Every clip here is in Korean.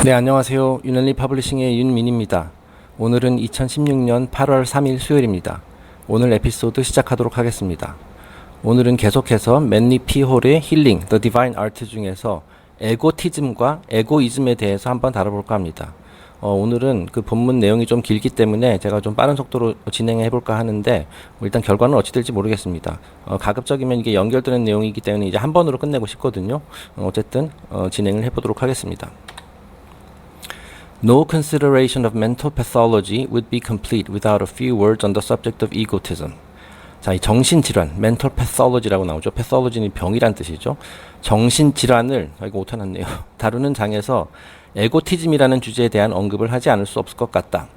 네, 안녕하세요. 윤현리 퍼블리싱의 윤민입니다. 오늘은 2016년 8월 3일 수요일입니다. 오늘 에피소드 시작하도록 하겠습니다. 오늘은 계속해서 맨리 피 홀의 힐링, The Divine Art 중에서 에고티즘과 에고이즘에 대해서 한번 다뤄볼까 합니다. 오늘은 그 본문 내용이 좀 길기 때문에 제가 좀 빠른 속도로 진행해 볼까 하는데 일단 결과는 어찌 될지 모르겠습니다. 가급적이면 이게 연결되는 내용이기 때문에 이제 한 번으로 끝내고 싶거든요. 어쨌든 진행을 해 보도록 하겠습니다. No consideration of mental pathology would be complete without a few words on the subject of egotism. 자, 이 정신질환, mental pathology라고 나오죠. pathology는 병이란 뜻이죠. 정신질환을, 이거 오타났네요. 다루는 장에서 에고티즘이라는 주제에 대한 언급을 하지 않을 수 없을 것 같다.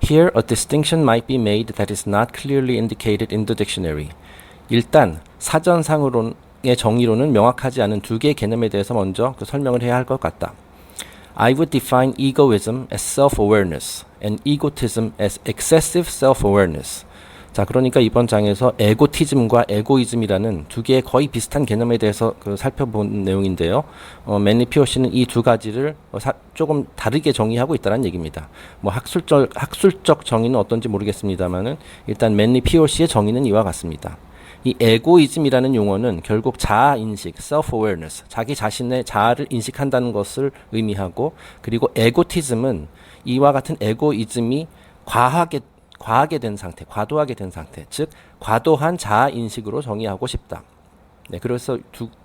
Here a distinction might be made that is not clearly indicated in the dictionary. 일단 사전상으로의 정의로는 명확하지 않은 두 개의 개념에 대해서 먼저 설명을 해야 할 것 같다. I would define egoism as self-awareness and egotism as excessive self-awareness. 자, 그러니까 이번 장에서 에고티즘과 에고이즘이라는 두 개의 거의 비슷한 개념에 대해서 살펴본 내용인데요. 맨리 피오시는 이 두 가지를 조금 다르게 정의하고 있다는 얘기입니다. 뭐 학술적 정의는 어떤지 모르겠습니다만은 일단 맨리 피오시의 정의는 이와 같습니다. 이 에고이즘이라는 용어는 결국 자아인식, self-awareness, 자기 자신의 자아를 인식한다는 것을 의미하고, 그리고 에고티즘은 이와 같은 에고이즘이 과하게 된 상태, 과도하게 된 상태, 즉 과도한 자아인식으로 정의하고 싶다. 네, 그래서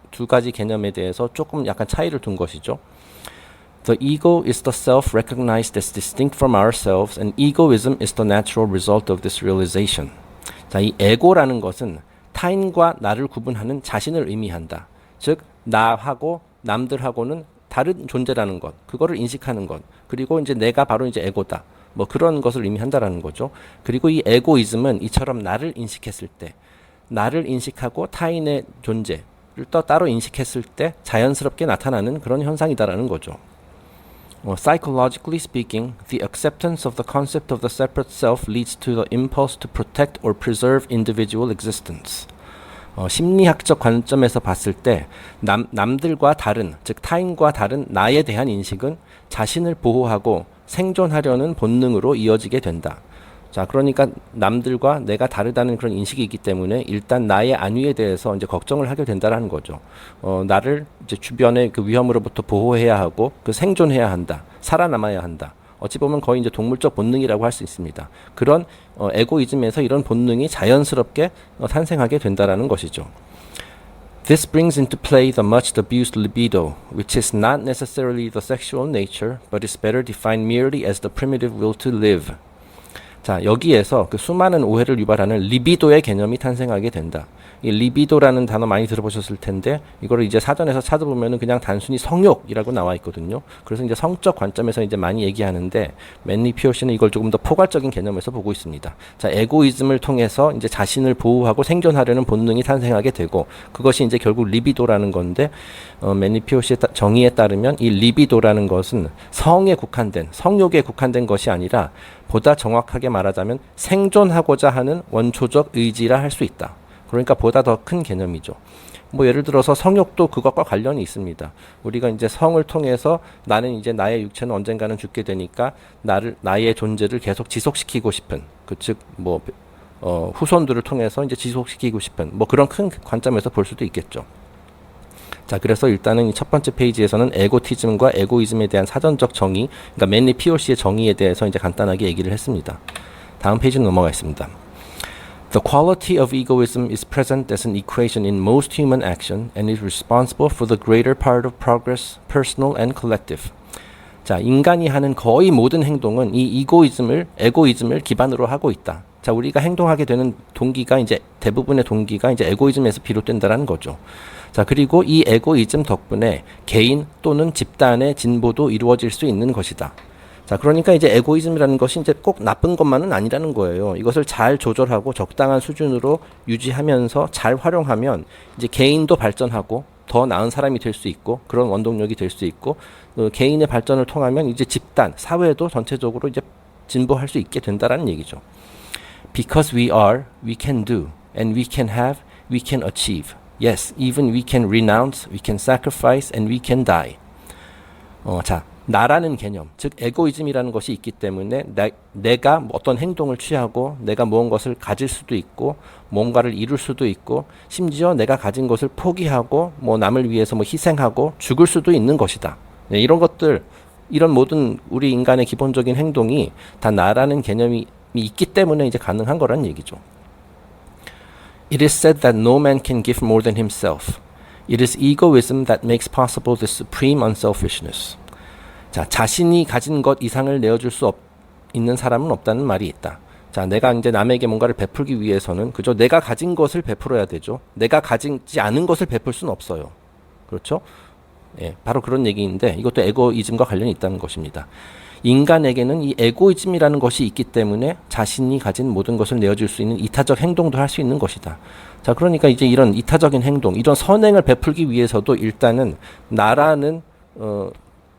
두 가지 개념에 대해서 조금 약간 차이를 둔 것이죠. The ego is the self recognized as distinct from ourselves, and egoism is the natural result of this realization. 자, 이 에고라는 것은 타인과 나를 구분하는 자신을 의미한다. 즉 나하고 남들하고는 다른 존재라는 것, 그거를 인식하는 것, 그리고 이제 내가 바로 이제 에고다. 뭐 그런 것을 의미한다라는 거죠. 그리고 이 에고이즘은 이처럼 나를 인식했을 때, 나를 인식하고 타인의 존재를 또 따로 인식했을 때 자연스럽게 나타나는 그런 현상이다라는 거죠. Psychologically speaking, the acceptance of the concept of the separate self leads to the impulse to protect or preserve individual existence. 심리학적 관점에서 봤을 때 남들과 다른, 즉 타인과 다른 나에 대한 인식은 자신을 보호하고 생존하려는 본능으로 이어지게 된다. 자, 그러니까 남들과 내가 다르다는 그런 인식이 있기 때문에 일단 나의 안위에 대해서 이제 걱정을 하게 된다라는 거죠. 나를 이제 주변의 그 위험으로부터 보호해야 하고 생존해야 한다. 살아남아야 한다. 어찌 보면 거의 이제 동물적 본능이라고 할 수 있습니다. 그런 에고이즘에서 이런 본능이 자연스럽게 탄생하게 된다라는 것이죠. This brings into play the much abused libido, which is not necessarily the sexual nature, but is better defined merely as the primitive will to live. 자, 여기에서 그 수많은 오해를 유발하는 리비도의 개념이 탄생하게 된다. 이 리비도라는 단어 많이 들어보셨을 텐데 이거를 이제 사전에서 찾아보면은 그냥 단순히 성욕이라고 나와 있거든요. 그래서 이제 성적 관점에서 이제 많이 얘기하는데 맨리 피오시는 이걸 조금 더 포괄적인 개념에서 보고 있습니다. 자, 에고이즘을 통해서 이제 자신을 보호하고 생존하려는 본능이 탄생하게 되고 그것이 이제 결국 리비도라는 건데 맨리 피오시의 정의에 따르면 이 리비도라는 것은 성에 국한된, 성욕에 국한된 것이 아니라 보다 정확하게 말하자면 생존하고자 하는 원초적 의지라 할 수 있다. 그러니까 보다 더 큰 개념이죠. 뭐 예를 들어서 성욕도 그것과 관련이 있습니다. 우리가 이제 성을 통해서 나는 이제 나의 육체는 언젠가는 죽게 되니까 나의 존재를 계속 지속시키고 싶은, 즉 뭐 후손들을 통해서 이제 지속시키고 싶은 뭐 그런 큰 관점에서 볼 수도 있겠죠. 자, 그래서 일단은 이 첫 번째 페이지에서는 에고티즘과 에고이즘에 대한 사전적 정의, 그러니까 맨리 피오시의 정의에 대해서 이제 간단하게 얘기를 했습니다. 다음 페이지로 넘어가겠습니다. The quality of egoism is present as an equation in most human action and is responsible for the greater part of progress, personal and collective. 자, 인간이 하는 거의 모든 행동은 이 에고이즘을 기반으로 하고 있다. 자, 우리가 행동하게 되는 동기가 이제 대부분의 동기가 이제 에고이즘에서 비롯된다는 거죠. 자, 그리고 이 에고이즘 덕분에 개인 또는 집단의 진보도 이루어질 수 있는 것이다. 자, 그러니까 이제 에고이즘이라는 것이 이제 꼭 나쁜 것만은 아니라는 거예요. 이것을 잘 조절하고 적당한 수준으로 유지하면서 잘 활용하면 이제 개인도 발전하고 더 나은 사람이 될 수 있고 그런 원동력이 될 수 있고 개인의 발전을 통하면 이제 집단, 사회도 전체적으로 이제 진보할 수 있게 된다라는 얘기죠. Because we are, we can do, and we can have, we can achieve. Yes, even we can renounce, we can sacrifice, and we can die. 자, 나라는 개념, 즉 에고이즘이라는 것이 있기 때문에 내가 어떤 행동을 취하고 내가 무언 것을 가질 수도 있고 뭔가를 이룰 수도 있고 심지어 내가 가진 것을 포기하고 뭐 남을 위해서 뭐 희생하고 죽을 수도 있는 것이다. 네, 이런 것들, 이런 모든 우리 인간의 기본적인 행동이 다 나라는 개념이 있기 때문에 이제 가능한 거란 얘기죠. It is said that no man can give more than himself. It is egoism that makes possible the supreme unselfishness. 자, 자신이 가진 것 이상을 내어줄 수 있는 사람은 없다는 말이 있다. 자, 내가 이제 남에게 뭔가를 베풀기 위해서는 그저 내가 가진 것을 베풀어야 되죠. 내가 가지지 않은 것을 베풀 수는 없어요. 그렇죠? 예, 바로 그런 얘기인데 이것도 에고이즘과 관련이 있다는 것입니다. 인간에게는 이 에고이즘이라는 것이 있기 때문에 자신이 가진 모든 것을 내어줄 수 있는 이타적 행동도 할 수 있는 것이다. 자, 그러니까 이제 이런 이타적인 행동, 이런 선행을 베풀기 위해서도 일단은 나라는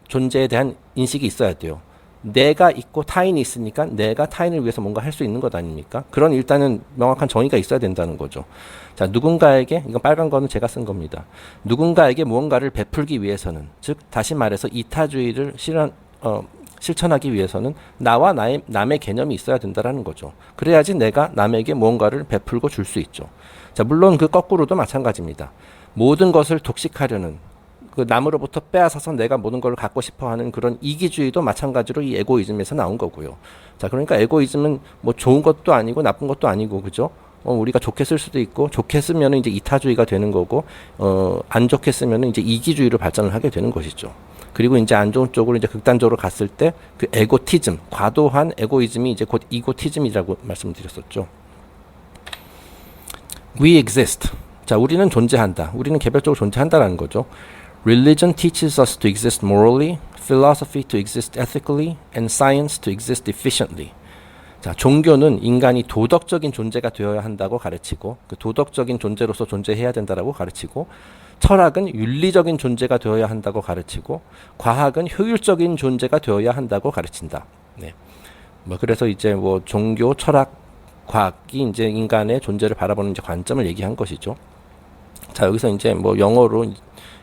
존재에 대한 인식이 있어야 돼요. 내가 있고 타인이 있으니까 내가 타인을 위해서 뭔가 할 수 있는 것 아닙니까? 그런 일단은 명확한 정의가 있어야 된다는 거죠. 자, 누군가에게, 이건 빨간 거는 제가 쓴 겁니다. 누군가에게 무언가를 베풀기 위해서는, 즉 다시 말해서 이타주의를 실천하기 위해서는 나와 남의 개념이 있어야 된다는 거죠. 그래야지 내가 남에게 무언가를 베풀고 줄 수 있죠. 자, 물론 그 거꾸로도 마찬가지입니다. 모든 것을 독식하려는 그 남으로부터 빼앗아서 내가 모든 걸 갖고 싶어하는 그런 이기주의도 마찬가지로 이 에고이즘에서 나온 거고요. 자, 그러니까 에고이즘은 뭐 좋은 것도 아니고 나쁜 것도 아니고, 그죠? 우리가 좋게 쓸 수도 있고, 좋게 쓰면은 이제 이타주의가 되는 거고, 안 좋게 쓰면은 이제 이기주의로 발전을 하게 되는 것이죠. 그리고 이제 안 좋은 쪽으로 이제 극단적으로 갔을 때 그 에고티즘, 과도한 에고이즘이 이제 곧 이고티즘이라고 말씀드렸었죠. We exist. 자, 우리는 존재한다. 우리는 개별적으로 존재한다라는 거죠. Religion teaches us to exist morally, philosophy to exist ethically, and science to exist efficiently. 자, 종교는 인간이 도덕적인 존재가 되어야 한다고 가르치고, 그 도덕적인 존재로서 존재해야 된다라고 가르치고, 철학은 윤리적인 존재가 되어야 한다고 가르치고, 과학은 효율적인 존재가 되어야 한다고 가르친다. 네. 뭐 그래서 이제 뭐 종교, 철학, 과학이 이제 인간의 존재를 바라보는 이제 관점을 얘기한 것이죠. 자, 여기서 이제 뭐 영어로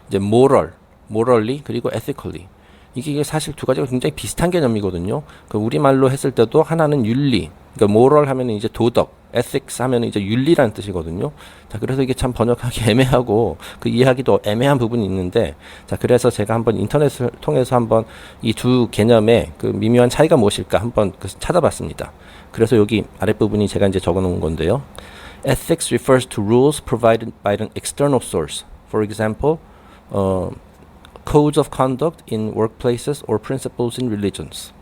이제 morally 그리고 ethically, 이게 사실 두 가지가 굉장히 비슷한 개념이거든요. 그 우리말로 했을 때도 하나는 윤리, 그러니까 moral 하면은 이제 도덕, ethics 하면은 이제 윤리라는 뜻이거든요. 자, 그래서 이게 참 번역하기 애매하고 그 이해하기도 애매한 부분이 있는데, 자, 그래서 제가 한번 인터넷을 통해서 한번 이 두 개념의 그 미묘한 차이가 무엇일까 한번 찾아봤습니다. 그래서 여기 아랫부분이 제가 이제 적어 놓은 건데요. Ethics refers to rules provided by an external source. For example, codes of conduct in workplaces or principles in religions.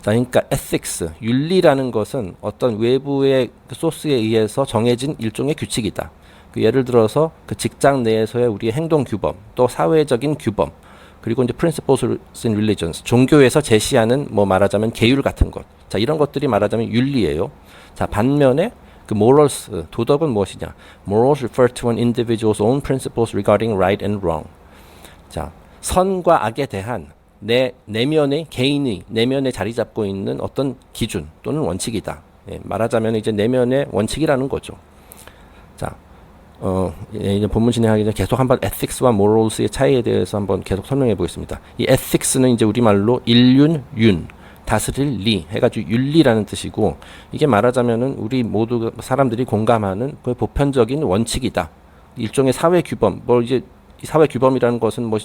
자, 그러니까 ethics, 윤리라는 것은 어떤 외부의 소스에 의해서 정해진 일종의 규칙이다. 그 예를 들어서 그 직장 내에서의 우리의 행동 규범, 또 사회적인 규범, 그리고 이제 principles in religions, 종교에서 제시하는 뭐 말하자면 계율 같은 것. 자, 이런 것들이 말하자면 윤리예요. 자, 반면에 그 morals, 도덕은 무엇이냐? Morals refer to an individual's own principles regarding right and wrong. 자, 선과 악에 대한 내 내면의 개인의 내면에 자리 잡고 있는 어떤 기준 또는 원칙이다. 예, 말하자면 이제 내면의 원칙이라는 거죠. 자, 이제 본문 진행하기 전에 계속 한번 ethics와 morals의 차이에 대해서 한번 계속 설명해 보겠습니다. 이 ethics는 이제 우리말로 윤, 다스릴 리 해가지고 윤리라는 뜻이고, 이게 말하자면은 우리 모두 사람들이 공감하는 그 보편적인 원칙이다. 일종의 사회 규범, 뭐 이제 이 사회 규범이라는 것은 뭐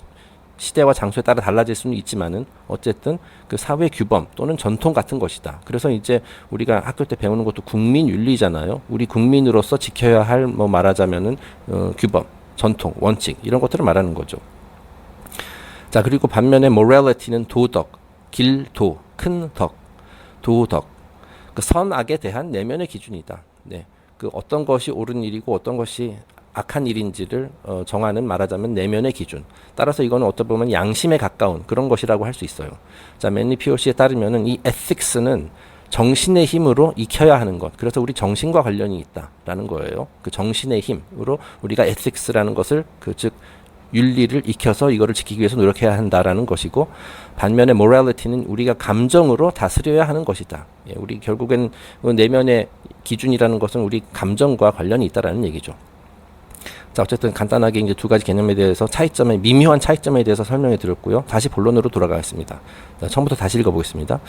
시대와 장소에 따라 달라질 수는 있지만은 어쨌든 그 사회 규범 또는 전통 같은 것이다. 그래서 이제 우리가 학교 때 배우는 것도 국민 윤리잖아요. 우리 국민으로서 지켜야 할 뭐 말하자면은 규범, 전통, 원칙 이런 것들을 말하는 거죠. 자, 그리고 반면에 morality는 도덕, 길도, 큰 덕, 도덕, 그 선악에 대한 내면의 기준이다. 네, 그 어떤 것이 옳은 일이고 어떤 것이 악한 일인지를 정하는 말하자면 내면의 기준. 따라서 이거는 어떻게 보면 양심에 가까운 그런 것이라고 할 수 있어요. 자, 맨리 POC에 따르면은 이 ethics는 정신의 힘으로 익혀야 하는 것. 그래서 우리 정신과 관련이 있다라는 거예요. 그 정신의 힘으로 우리가 ethics라는 것을 즉 윤리를 익혀서 이거를 지키기 위해서 노력해야 한다라는 것이고, 반면에 morality는 우리가 감정으로 다스려야 하는 것이다. 예, 우리 결국엔 내면의 기준이라는 것은 우리 감정과 관련이 있다라는 얘기죠. 자, 어쨌든 간단하게 이제 두 가지 개념에 대해서 미묘한 차이점에 대해서 설명해 드렸고요. 다시 본론으로 돌아가겠습니다. 자, 처음부터 다시 읽어보겠습니다.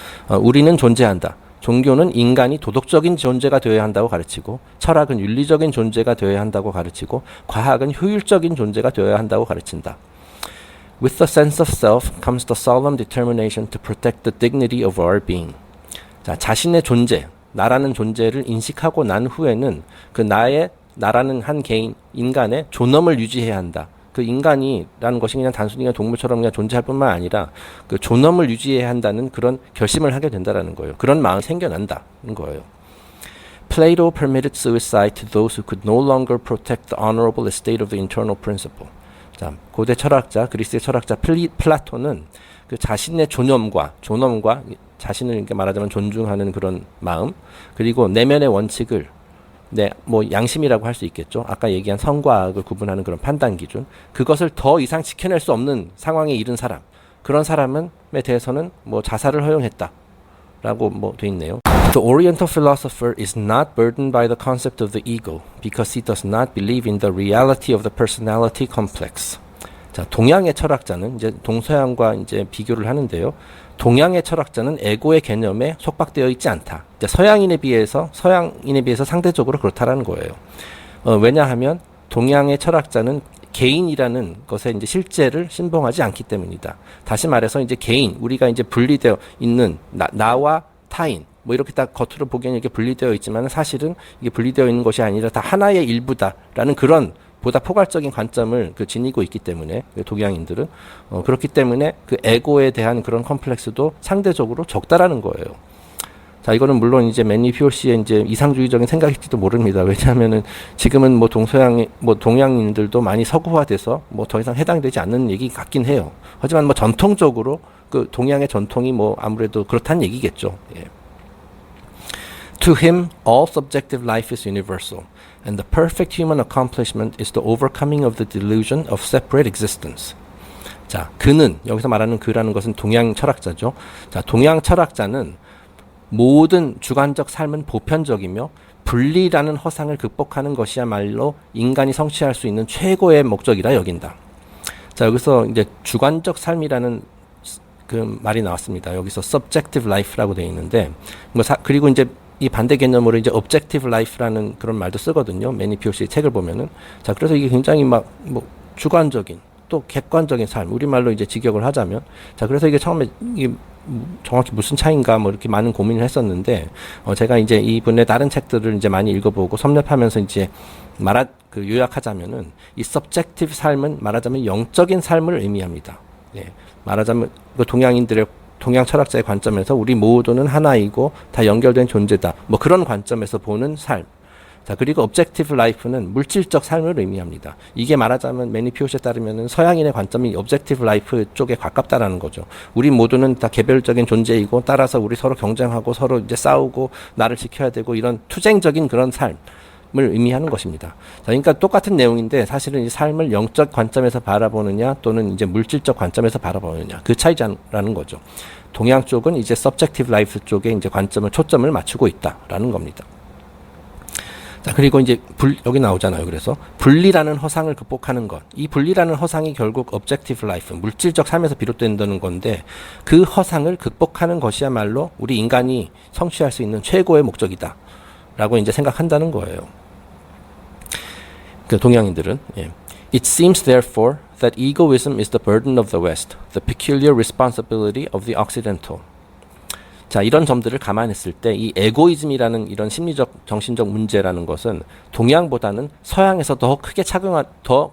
우리는 존재한다. 종교는 인간이 도덕적인 존재가 되어야 한다고 가르치고, 철학은 윤리적인 존재가 되어야 한다고 가르치고, 과학은 효율적인 존재가 되어야 한다고 가르친다. With the sense of self comes the solemn determination to protect the dignity of our being. 자, 자신의 존재, 나라는 존재를 인식하고 난 후에는 그 나라는 한 개인, 인간의 존엄을 유지해야 한다. 그 인간이라는 것이 그냥 단순히 그냥 동물처럼 그냥 존재할 뿐만 아니라 그 존엄을 유지해야 한다는 그런 결심을 하게 된다라는 거예요. 그런 마음이 생겨난다는 거예요. Plato permitted suicide to those who could no longer protect the honorable estate of the internal principle. 자, 고대 철학자, 그리스의 철학자 플라톤은 그 자신의 존엄과 자신을 이렇게 말하자면 존중하는 그런 마음, 그리고 내면의 원칙을 뭐 양심이라고 할 수 있겠죠. 아까 얘기한 성과 악을 구분하는 그런 판단 기준, 그것을 더 이상 지켜낼 수 없는 상황에 이른 사람, 그런 사람에 대해서는 뭐 자살을 허용했다라고 뭐 돼 있네요. The Oriental philosopher is not burdened by the concept of the ego because he does not believe in the reality of the personality complex. 자, 동양의 철학자는 이제 동서양과 이제 비교를 하는데요. 동양의 철학자는 에고의 개념에 속박되어 있지 않다. 이제 서양인에 비해서 상대적으로 그렇다라는 거예요. 왜냐하면 동양의 철학자는 개인이라는 것에 이제 실제를 신봉하지 않기 때문이다. 다시 말해서 이제 개인, 우리가 이제 분리되어 있는 나와 타인, 뭐 이렇게 딱 겉으로 보기에는 이렇게 분리되어 있지만 사실은 이게 분리되어 있는 것이 아니라 다 하나의 일부다라는 그런 보다 포괄적인 관점을 지니고 있기 때문에 동양인들은 그렇기 때문에 그 에고에 대한 그런 컴플렉스도 상대적으로 적다라는 거예요. 자, 이거는 물론 이제 매니 피오시의 이제 이상주의적인 생각일지도 모릅니다. 왜냐하면은 지금은 뭐 동양인들도 많이 서구화돼서 뭐 더 이상 해당되지 않는 얘기 같긴 해요. 하지만 뭐 전통적으로 그 동양의 전통이 뭐 아무래도 그렇다는 얘기겠죠. 예. To him, all subjective life is universal, and the perfect human accomplishment is the overcoming of the delusion of separate existence. 자, 그는, 여기서 말하는 그라는 것은 동양 철학자죠. 자, 동양 철학자는 모든 주관적 삶은 보편적이며 분리라는 허상을 극복하는 것이야말로 인간이 성취할 수 있는 최고의 목적이라 여긴다. 자, 여기서 이제 주관적 삶이라는 그 말이 나왔습니다. 여기서 subjective life라고 되어 있는데, 그리고 이제 이 반대 개념으로 이제 objective life라는 그런 말도 쓰거든요. 매니 피오시의 책을 보면은. 자, 그래서 이게 굉장히 뭐 주관적인 또 객관적인 삶, 우리말로 이제 직역을 하자면. 자, 그래서 이게 처음에 이게 정확히 무슨 차이인가 뭐 이렇게 많은 고민을 했었는데, 제가 이제 이분의 다른 책들을 이제 많이 읽어보고 섭렵하면서 이제 요약하자면은 이 subjective 삶은 말하자면 영적인 삶을 의미합니다. 예. 말하자면 그 동양 철학자의 관점에서 우리 모두는 하나이고 다 연결된 존재다. 뭐 그런 관점에서 보는 삶. 자, 그리고 objective life는 물질적 삶을 의미합니다. 이게 말하자면 매니 피오시에 따르면은 서양인의 관점이 objective life 쪽에 가깝다라는 거죠. 우리 모두는 다 개별적인 존재이고 따라서 우리 서로 경쟁하고 서로 이제 싸우고 나를 지켜야 되고 이런 투쟁적인 그런 삶. 을 의미하는 것입니다. 자, 그러니까 똑같은 내용인데 사실은 이 삶을 영적 관점에서 바라보느냐 또는 이제 물질적 관점에서 바라보느냐 그 차이라는 거죠. 동양 쪽은 이제 subjective life 쪽에 이제 초점을 맞추고 있다라는 겁니다. 자, 그리고 이제 여기 나오잖아요. 그래서 분리라는 허상을 극복하는 것. 이 분리라는 허상이 결국 objective life, 물질적 삶에서 비롯된다는 건데 그 허상을 극복하는 것이야말로 우리 인간이 성취할 수 있는 최고의 목적이다. 라고 이제 생각한다는 거예요. 그 동양인들은. 예. It seems therefore that egoism is the burden of the West, the peculiar responsibility of the Occidental. 자, 이런 점들을 감안했을 때 이 에고이즘이라는 이런 심리적 정신적 문제라는 것은 동양보다는 서양에서 더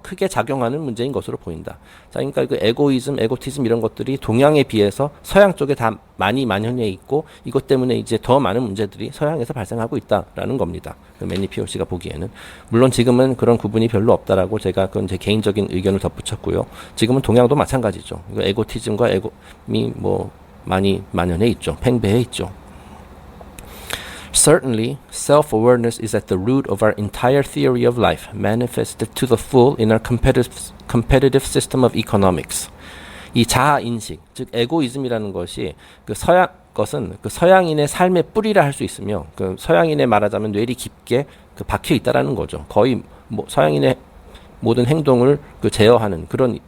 크게 작용하는 문제인 것으로 보인다. 자, 그러니까 그 에고이즘, 에고티즘 이런 것들이 동양에 비해서 서양 쪽에 다 많이 만연해 있고 이것 때문에 이제 더 많은 문제들이 서양에서 발생하고 있다라는 겁니다. 그 매니 피오시가 보기에는. 물론 지금은 그런 구분이 별로 없다라고 제가 그건 제 개인적인 의견을 덧붙였고요. 지금은 동양도 마찬가지죠. 에고티즘과 에고미 많이 만연해 있죠. 팽배해 있죠. Certainly, self-awareness is at the root of our entire theory of life, manifested to the full in our competitive system of economics. 이 자아인식, 즉 에고이즘이라는 것이 그 서양인의 삶의 뿌리라 할 수 있으며 그 서양인의 말하자면 뇌리 깊게 박혀 있다라는 거죠. 거의 서양인의 모든 행동을 제어하는 그런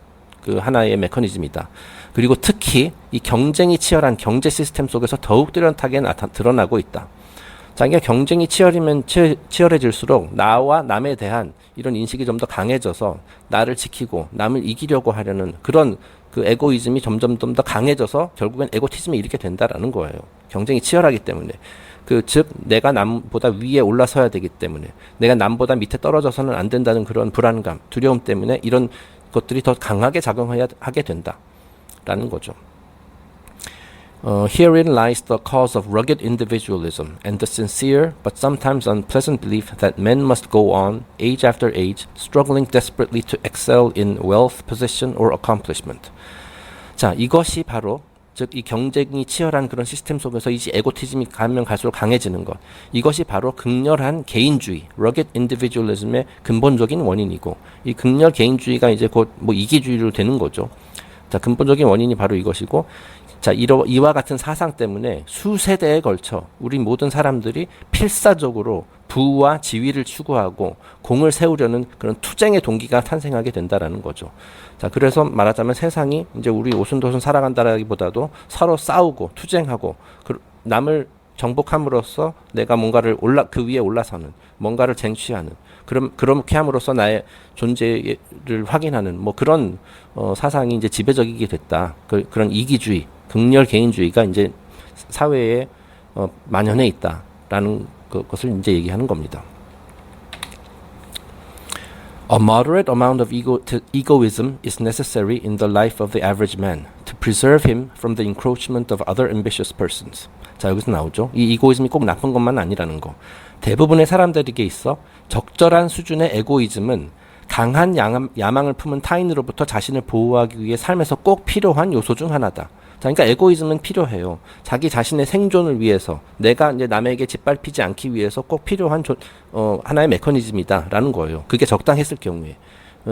하나의 메커니즘이다. 그리고 특히 이 경쟁이 치열한 경제 시스템 속에서 더욱 뚜렷하게 드러나고 있다. 자, 그러니까 경쟁이 치열해질수록 나와 남에 대한 이런 인식이 좀 더 강해져서 나를 지키고 남을 이기려고 하려는 그런 에고이즘이 점점 더 강해져서 결국엔 에고티즘에 이르게 된다라는 거예요. 경쟁이 치열하기 때문에. 즉 내가 남보다 위에 올라서야 되기 때문에, 내가 남보다 밑에 떨어져서는 안 된다는 그런 불안감, 두려움 때문에 이런 것들이 더 강하게 작용하게 된다라는 거죠. Herein lies the cause of rugged individualism and the sincere but sometimes unpleasant belief that men must go on, age after age, struggling desperately to excel in wealth, position, or accomplishment. 자, 이것이 바로 즉 이 경쟁이 치열한 그런 시스템 속에서 이 에고티즘이 가면 갈수록 강해지는 것, 이것이 바로 극렬한 개인주의, rugged individualism의 근본적인 원인이고, 이 극렬 개인주의가 이제 곧 뭐 이기주의로 되는 거죠. 자, 근본적인 원인이 바로 이것이고, 자, 이와 같은 사상 때문에 수세대에 걸쳐 우리 모든 사람들이 필사적으로 부와 지위를 추구하고 공을 세우려는 그런 투쟁의 동기가 탄생하게 된다라는 거죠. 자, 그래서 말하자면 세상이 이제 우리 오순도순 살아간다라기보다도 서로 싸우고 투쟁하고 남을 정복함으로써 내가 뭔가를 그 위에 올라서는, 뭔가를 쟁취하는, 그렇게 함으로써 나의 존재를 확인하는 뭐 그런 사상이 이제 지배적이게 됐다. 그런 이기주의, 극렬 개인주의가 이제 사회에 만연해 있다라는 것을 이제 얘기하는 겁니다. A moderate amount of egoism is necessary in the life of the average man to preserve him from the encroachment of other ambitious persons. 자, 여기서 나오죠. 이 이고이즘이 꼭 나쁜 것만 아니라는 거. 대부분의 사람들에게 있어 적절한 수준의 에고이즘은 강한 야망을 품은 타인으로부터 자신을 보호하기 위해 삶에서 꼭 필요한 요소 중 하나다. 자, 그러니까 에고이즘은 필요해요. 자기 자신의 생존을 위해서, 내가 이제 남에게 짓밟히지 않기 위해서 꼭 필요한 하나의 메커니즘이다라는 거예요. 그게 적당했을 경우에.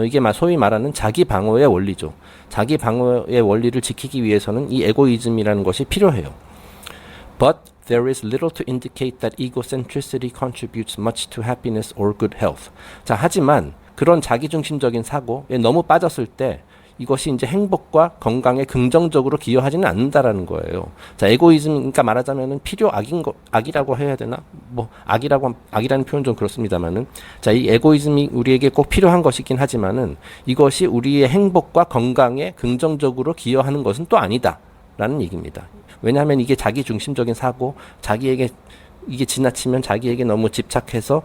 이게 소위 말하는 자기 방어의 원리죠. 자기 방어의 원리를 지키기 위해서는 이 에고이즘이라는 것이 필요해요. But there is little to indicate that egocentricity contributes much to happiness or good health. 자, 하지만 그런 자기중심적인 사고에 너무 빠졌을 때 이것이 이제 행복과 건강에 긍정적으로 기여하지는 않는다라는 거예요. 자, 에고이즘, 그러니까 말하자면은 악이라고 해야 되나? 뭐, 악이라는 표현 좀 그렇습니다만은. 자, 이 에고이즘이 우리에게 꼭 필요한 것이긴 하지만은 이것이 우리의 행복과 건강에 긍정적으로 기여하는 것은 또 아니다. 라는 얘기입니다. 왜냐하면 이게 자기중심적인 사고, 이게 지나치면 자기에게 너무 집착해서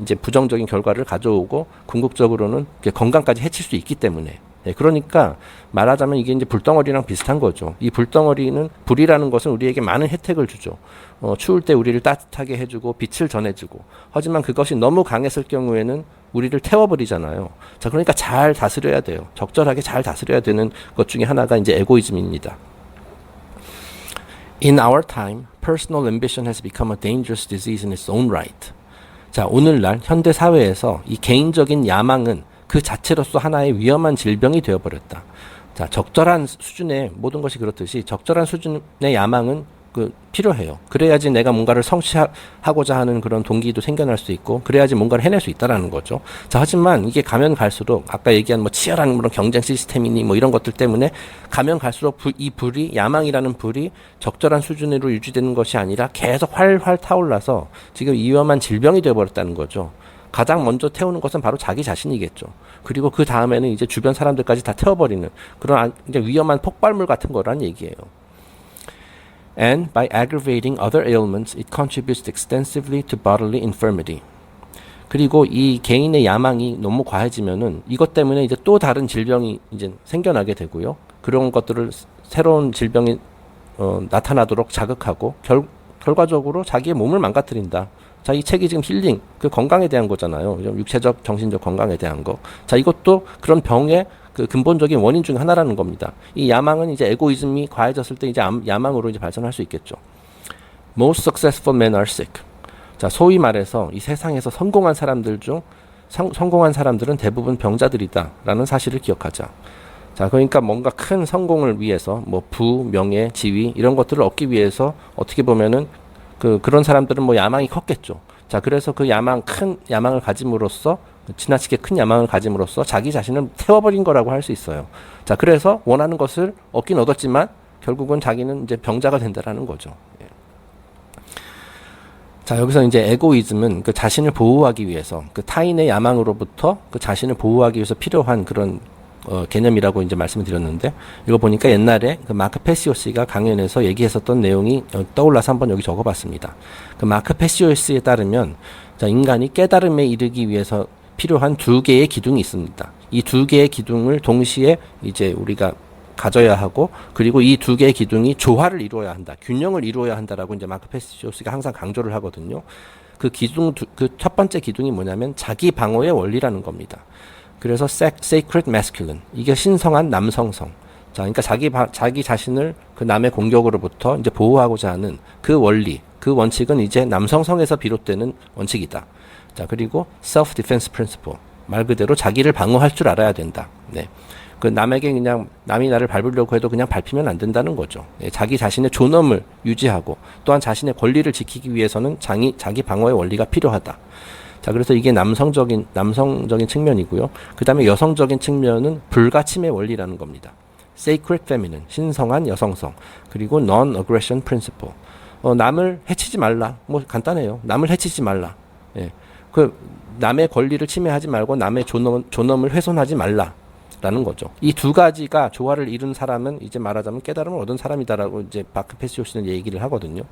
이제 부정적인 결과를 가져오고 궁극적으로는 건강까지 해칠 수 있기 때문에. 네, 그러니까 말하자면 이게 이제 불덩어리랑 비슷한 거죠. 이 불이라는 것은 우리에게 많은 혜택을 주죠. 추울 때 우리를 따뜻하게 해주고 빛을 전해주고. 하지만 그것이 너무 강했을 경우에는 우리를 태워버리잖아요. 자, 그러니까 잘 다스려야 돼요. 적절하게 잘 다스려야 되는 것 중에 하나가 이제 에고이즘입니다. In our time, personal ambition has become a dangerous disease in its own right. 자, 오늘날 현대 사회에서 이 개인적인 야망은 그 자체로서 하나의 위험한 질병이 되어버렸다. 자, 적절한 수준의 모든 것이 그렇듯이 적절한 수준의 야망은 필요해요. 그래야지 내가 뭔가를 성취하고자 하는 그런 동기도 생겨날 수 있고, 그래야지 뭔가를 해낼 수 있다라는 거죠. 자, 하지만 이게 가면 갈수록 아까 얘기한 뭐 치열한 그런 경쟁 시스템이니 뭐 이런 것들 때문에 가면 갈수록 이 야망이라는 불이 적절한 수준으로 유지되는 것이 아니라 계속 활활 타올라서 지금 이 위험한 질병이 되어버렸다는 거죠. 가장 먼저 태우는 것은 바로 자기 자신이겠죠. 그리고 그 다음에는 이제 주변 사람들까지 다 태워버리는 그런 이제 위험한 폭발물 같은 거란 얘기예요. And by aggravating other ailments, it contributes extensively to bodily infirmity. 그리고 이 개인의 야망이 너무 과해지면은 이것 때문에 이제 또 다른 질병이 이제 생겨나게 되고요. 그런 것들을 새로운 질병이 나타나도록 자극하고 결과적으로 자기의 몸을 망가뜨린다. 자, 이 책이 지금 힐링, 건강에 대한 거잖아요. 육체적, 정신적 건강에 대한 거. 자, 이것도 그런 병의 근본적인 원인 중 하나라는 겁니다. 이 야망은 이제 에고이즘이 과해졌을 때 이제 야망으로 이제 발전할 수 있겠죠. Most successful men are sick. 자, 소위 말해서 이 세상에서 성공한 사람들 중 성공한 사람들은 대부분 병자들이다라는 사실을 기억하자. 자, 그러니까 뭔가 큰 성공을 위해서 뭐 부, 명예, 지위 이런 것들을 얻기 위해서 어떻게 보면은 그런 사람들은 뭐 야망이 컸겠죠. 자, 그래서 큰 야망을 가짐으로써 지나치게 큰 야망을 가짐으로써 자기 자신을 태워버린 거라고 할 수 있어요. 자, 그래서 원하는 것을 얻긴 얻었지만 결국은 자기는 이제 병자가 된다라는 거죠. 예. 자, 여기서 이제 에고이즘은 그 자신을 보호하기 위해서 그 타인의 야망으로부터 그 자신을 보호하기 위해서 필요한 그런 개념이라고 이제 말씀을 드렸는데, 이거 보니까 옛날에 그 마크 페시오스가 강연에서 얘기했었던 내용이 떠올라서 한번 여기 적어봤습니다. 그 마크 페시오스에 따르면, 자, 인간이 깨달음에 이르기 위해서 필요한 두 개의 기둥이 있습니다. 이 두 개의 기둥을 동시에 이제 우리가 가져야 하고, 그리고 이 두 개의 기둥이 조화를 이루어야 한다, 균형을 이루어야 한다라고 이제 마크 페시오스가 항상 강조를 하거든요. 그 기둥, 그 첫 번째 기둥이 뭐냐면 자기 방어의 원리라는 겁니다. 그래서 sacred masculine, 이게 신성한 남성성. 자, 그러니까 자기 자신을 그 남의 공격으로부터 이제 보호하고자 하는 그 원리, 그 원칙은 이제 남성성에서 비롯되는 원칙이다. 자, 그리고 self defense principle, 말 그대로 자기를 방어할 줄 알아야 된다. 네. 그 남에게 그냥 남이 나를 밟으려고 해도 그냥 밟히면 안 된다는 거죠. 네. 자기 자신의 존엄을 유지하고 또한 자신의 권리를 지키기 위해서는 자기 방어의 원리가 필요하다. 자, 그래서 이게 남성적인 측면이고요. 그 다음에 여성적인 측면은 불가침의 원리라는 겁니다. Sacred Feminine, 신성한 여성성. 그리고 Non-Aggression Principle, 남을 해치지 말라. 뭐 간단해요. 남을 해치지 말라. 예. 그 남의 권리를 침해하지 말고 남의 존엄을 훼손하지 말라라는 거죠. 이 두 가지가 조화를 이룬 사람은 이제 말하자면 깨달음을 얻은 사람이다라고 이제 마크 페시오스는 얘기를 하거든요.